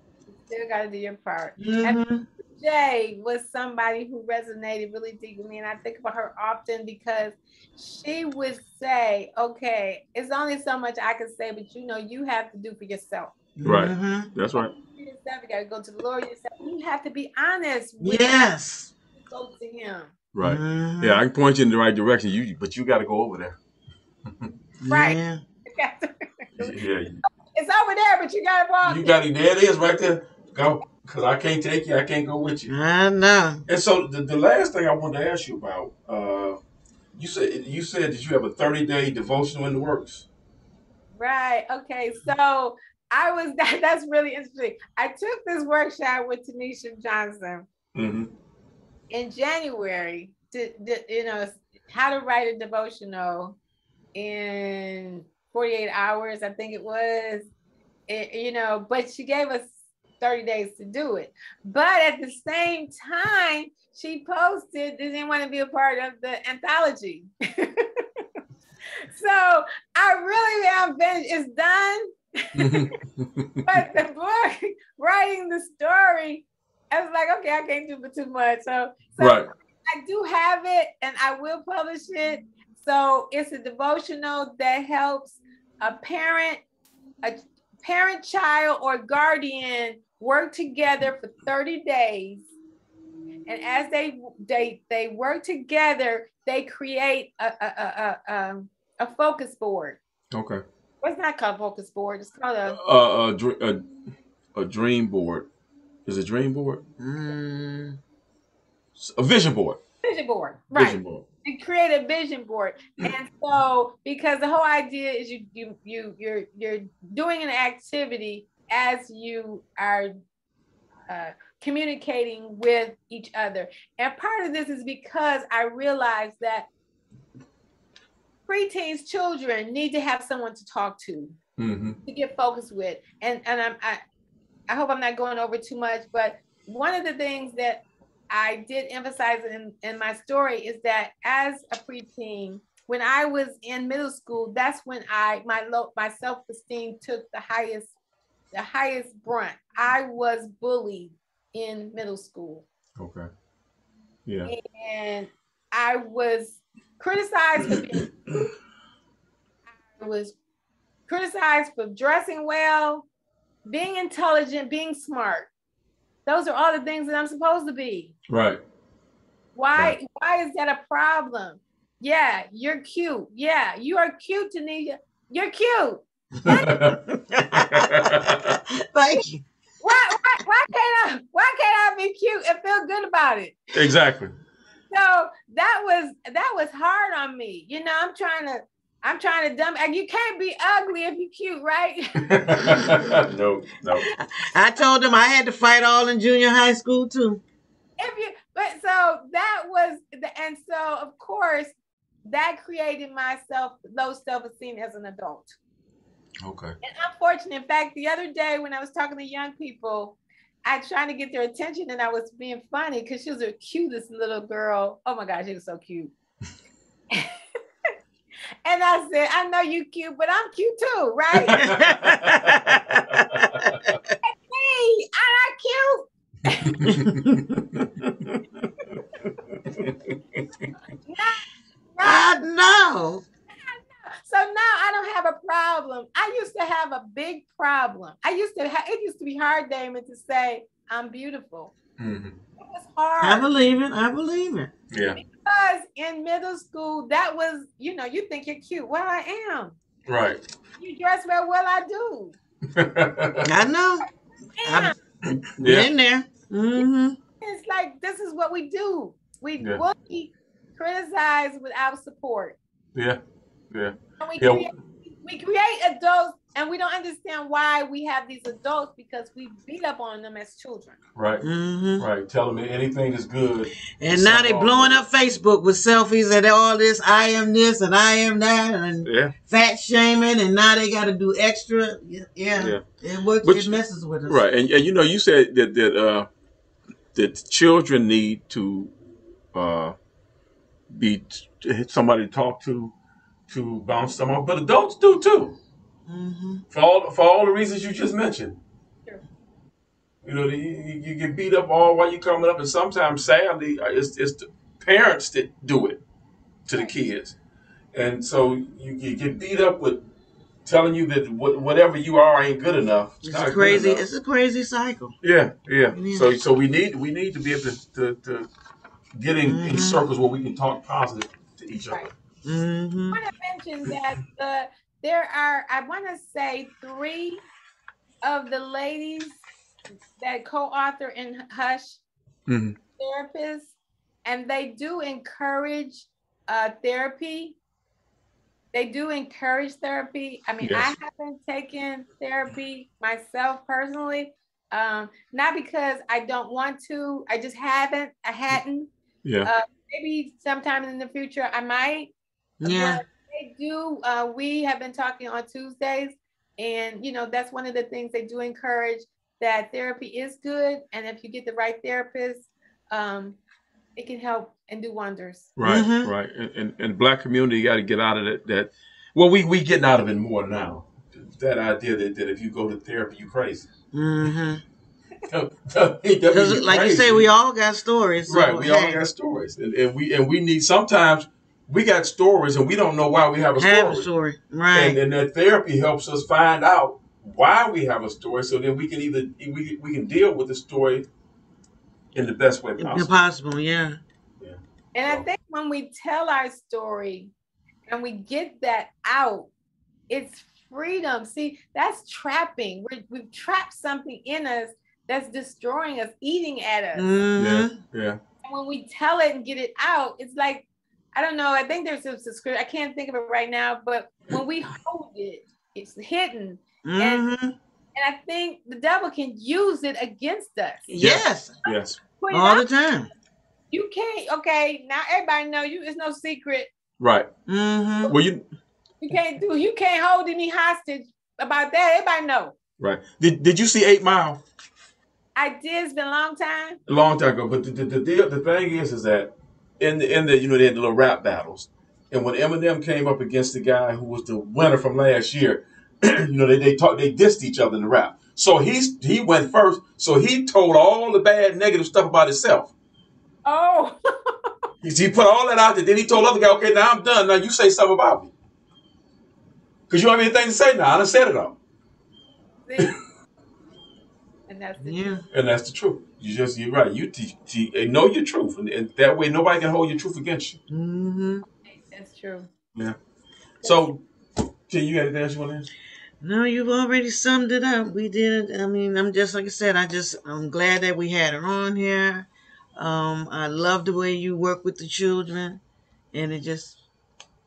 Still got to do your part. And Jay was somebody who resonated really deep with me. And I think about her often because she would say, okay, it's only so much I can say, but you have to do for yourself. Right. That's right. You got to go to the Lord yourself. You have to be honest with Yes. Go to him. Right. Yeah, I can point you in the right direction. But you got to go over there. Right. Yeah. It's over there, but you got to walk. There it is right there. Go. Because I can't take you. I can't go with you. I know. And so the last thing I wanted to ask you about, you said that you have a 30-day devotional in the works. Right. Okay. So that's really interesting. I took this workshop with Tanisha Johnson in January how to write a devotional in 48 hours, I think it was, but she gave us 30 days to do it. But at the same time, she posted, didn't want to be a part of the anthology. So I really am finished. It's done. But the book, writing the story, I was like, okay, I can't do it too much. So right. I do have it and I will publish it. So it's a devotional that helps a parent, child, or guardian work together for 30 days. And as they work together, they create a focus board. Okay. Well, it's not called focus board. It's called a dream board. Is it dream board? A vision board. Vision board, right? Vision board. And create a vision board. And so, because the whole idea is you're doing an activity as you are communicating with each other. And part of this is because I realized that preteens, children need to have someone to talk to, to get focused with. And I hope I'm not going over too much, but one of the things that I did emphasize in my story is that as a preteen, when I was in middle school, that's when my self-esteem took the highest brunt. I was bullied in middle school. Okay. Yeah. And I was criticized for being, I was criticized for dressing well, being intelligent, being smart. Those are all the things that I'm supposed to be. Right. Why is that a problem? Yeah, you're cute. Yeah, you are cute, Tanisha. You're cute. Thank you. Why can't I be cute and feel good about it? Exactly. So that was hard on me. You know, I'm trying to dumb. You can't be ugly if you're cute, right? No. I told them I had to fight all in junior high school too. And so of course that created my low self-esteem as an adult. Okay. And unfortunately, in fact, the other day when I was talking to young people, I tried to get their attention and I was being funny because she was the cutest little girl. Oh my gosh, she was so cute. And I said, I know you cute, but I'm cute too, right? Hey, I'm not cute. I know. So now I don't have a problem. I used to have a big problem. It used to be hard, Damon, to say I'm beautiful. Mm-hmm. It was hard. I believe it. Yeah. Because in middle school, that was, you think you're cute. Well, I am. Right. You dress well, I do. I know. I've been there. Mm-hmm. It's like, this is what we do. We bully, criticize without support. Yeah. And we create adults, and we don't understand why we have these adults because we beat up on them as children. Right. Mm-hmm. Right. Tell them anything is good. And now they blowing up Facebook with selfies and all this. I am this and I am that, and fat shaming, and now they got to do extra. Yeah. It messes with us. Right. And you said that children need to be somebody to talk to bounce them off, but adults do too. Mm-hmm. For all the reasons you just mentioned. Sure. You get beat up all while you're coming up, and sometimes, sadly, it's the parents that do it to the kids, and so you get beat up with telling you that whatever you are ain't good enough. It's crazy. It's a crazy cycle. Yeah. So we need to be able to get in circles where we can talk positive to each other. Mm-hmm. I want to mention that there are, I want to say, 3 of the ladies that co-author in Hush, therapists, and they do encourage therapy. They do encourage therapy. I mean, yes. I haven't taken therapy myself personally, not because I don't want to. I just haven't. I hadn't. Yeah. Maybe sometime in the future I might. Yeah. But they do. We have been talking on Tuesdays, and that's one of the things they do encourage, that therapy is good, and if you get the right therapist, it can help and do wonders. Right, right. And Black community got to get out of that. Well, we getting out of it more now. That idea that if you go to therapy, you crazy. Mm-hmm. Because like you say, we all got stories. So right, we all got stories, and we need, sometimes we got stories and we don't know why we have a story. Right. And that therapy helps us find out why we have a story, so then we can we can deal with the story in the best way possible. Yeah. And I think when we tell our story and we get that out, it's freedom. See, that's trapping. We've trapped something in us that's destroying us, eating at us. Yeah. And when we tell it and get it out, it's like, I don't know, I think there's a script, I can't think of it right now, but when we hold it, it's hidden. And I think the devil can use it against us. Yes. All the time. You can't, okay, now everybody know you, it's no secret. Right. Well, you can't hold any hostage about that. Everybody know. Right. Did you see 8 Mile? I did. It's been a long time. A long time ago. But the thing is that in the they had the little rap battles, and when Eminem came up against the guy who was the winner from last year, they dissed each other in the rap. So he went first. So he told all the bad negative stuff about himself. Oh. He put all that out there. Then he told the other guy, okay, now I'm done. Now you say something about me. Because you don't have anything to say now. I done said it all. And that's the truth. And that's the truth. You're right. You know your truth. And that way nobody can hold your truth against you. That's true. Yeah. So, T, you got anything else you want to ask? No, you've already summed it up. We did it. I mean, I'm just, like I said, I'm glad that we had her on here. I love the way you work with the children. And it just,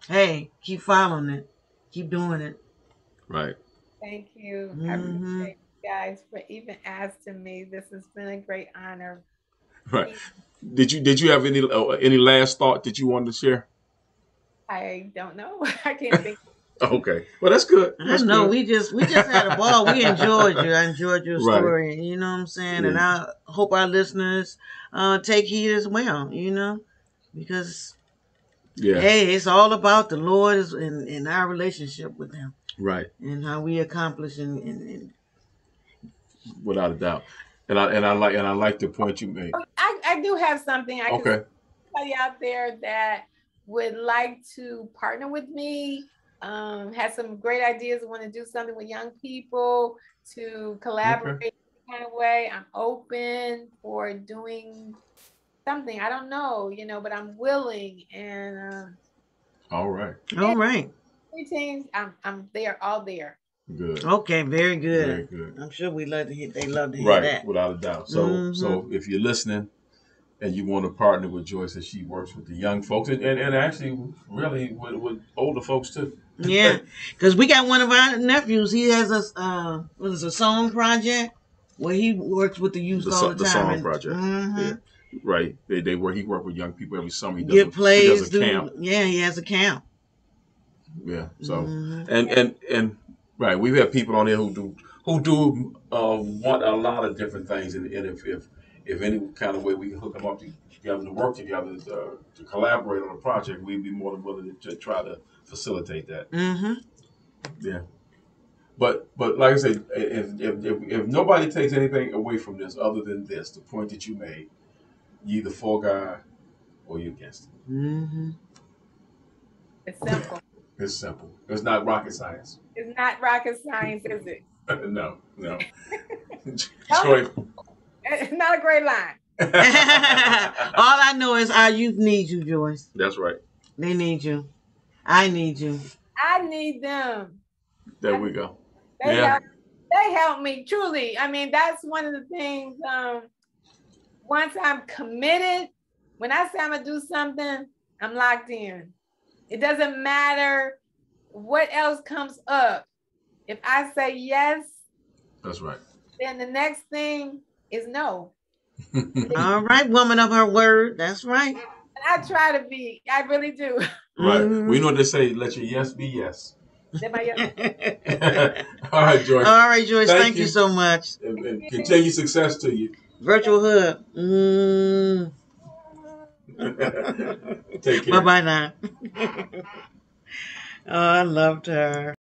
hey, keep following it. Keep doing it. Right. Thank you. I appreciate you guys for even asking me. This has been a great honor. Right. Did you have any last thought that you wanted to share? I don't know. I can't think. Okay. Well, that's good. I know. We just had a ball. We enjoyed you. I enjoyed your story. You know what I'm saying? Yeah. And I hope our listeners take heed as well, because hey, it's all about the Lord and our relationship with him. Right. And how we accomplish and without a doubt. And I like the point you made. I do have something. Okay. Somebody out there that would like to partner with me, has some great ideas, want to do something with young people, to collaborate in kind of way. I'm open for doing something. I don't know, but I'm willing. And all right. Teams, I'm there, all there. Good. Okay, very good. Very good. I'm sure they love to hear that. Without a doubt. So if you're listening and you want to partner with Joyce, as she works with the young folks and actually really with older folks too. Yeah, because we got one of our nephews. He has a song project where he works with the youth all the time. The song project. Yeah. Right. He work with young people every summer. He does a camp. Yeah, he has a camp. Yeah. So and right, we've had people on there who do want a lot of different things, and if any kind of way we can hook them up together to work together to collaborate on a project, we'd be more than willing to try to facilitate that. Yeah. But like I said, if nobody takes anything away from this other than this, the point that you made, you either for God or you're against it. It's simple. It's simple. It's not rocket science. It's not rocket science, is it? No. Joy. It's not a great line. All I know is our youth need you, Joyce. That's right. They need you. I need you. I need them. There we go. They help me, truly. I mean, that's one of the things. Once I'm committed, when I say I'm going to do something, I'm locked in. It doesn't matter what else comes up. If I say yes, that's right. Then the next thing is no. All right, woman of her word. That's right. And I try to be. I really do. Right. We know what they say. Let your yes be yes. All right, Joyce. All right, Joyce. Thank you so much. And continued success to you. Virtual hug. Take care. Bye-bye now. Oh, I loved her.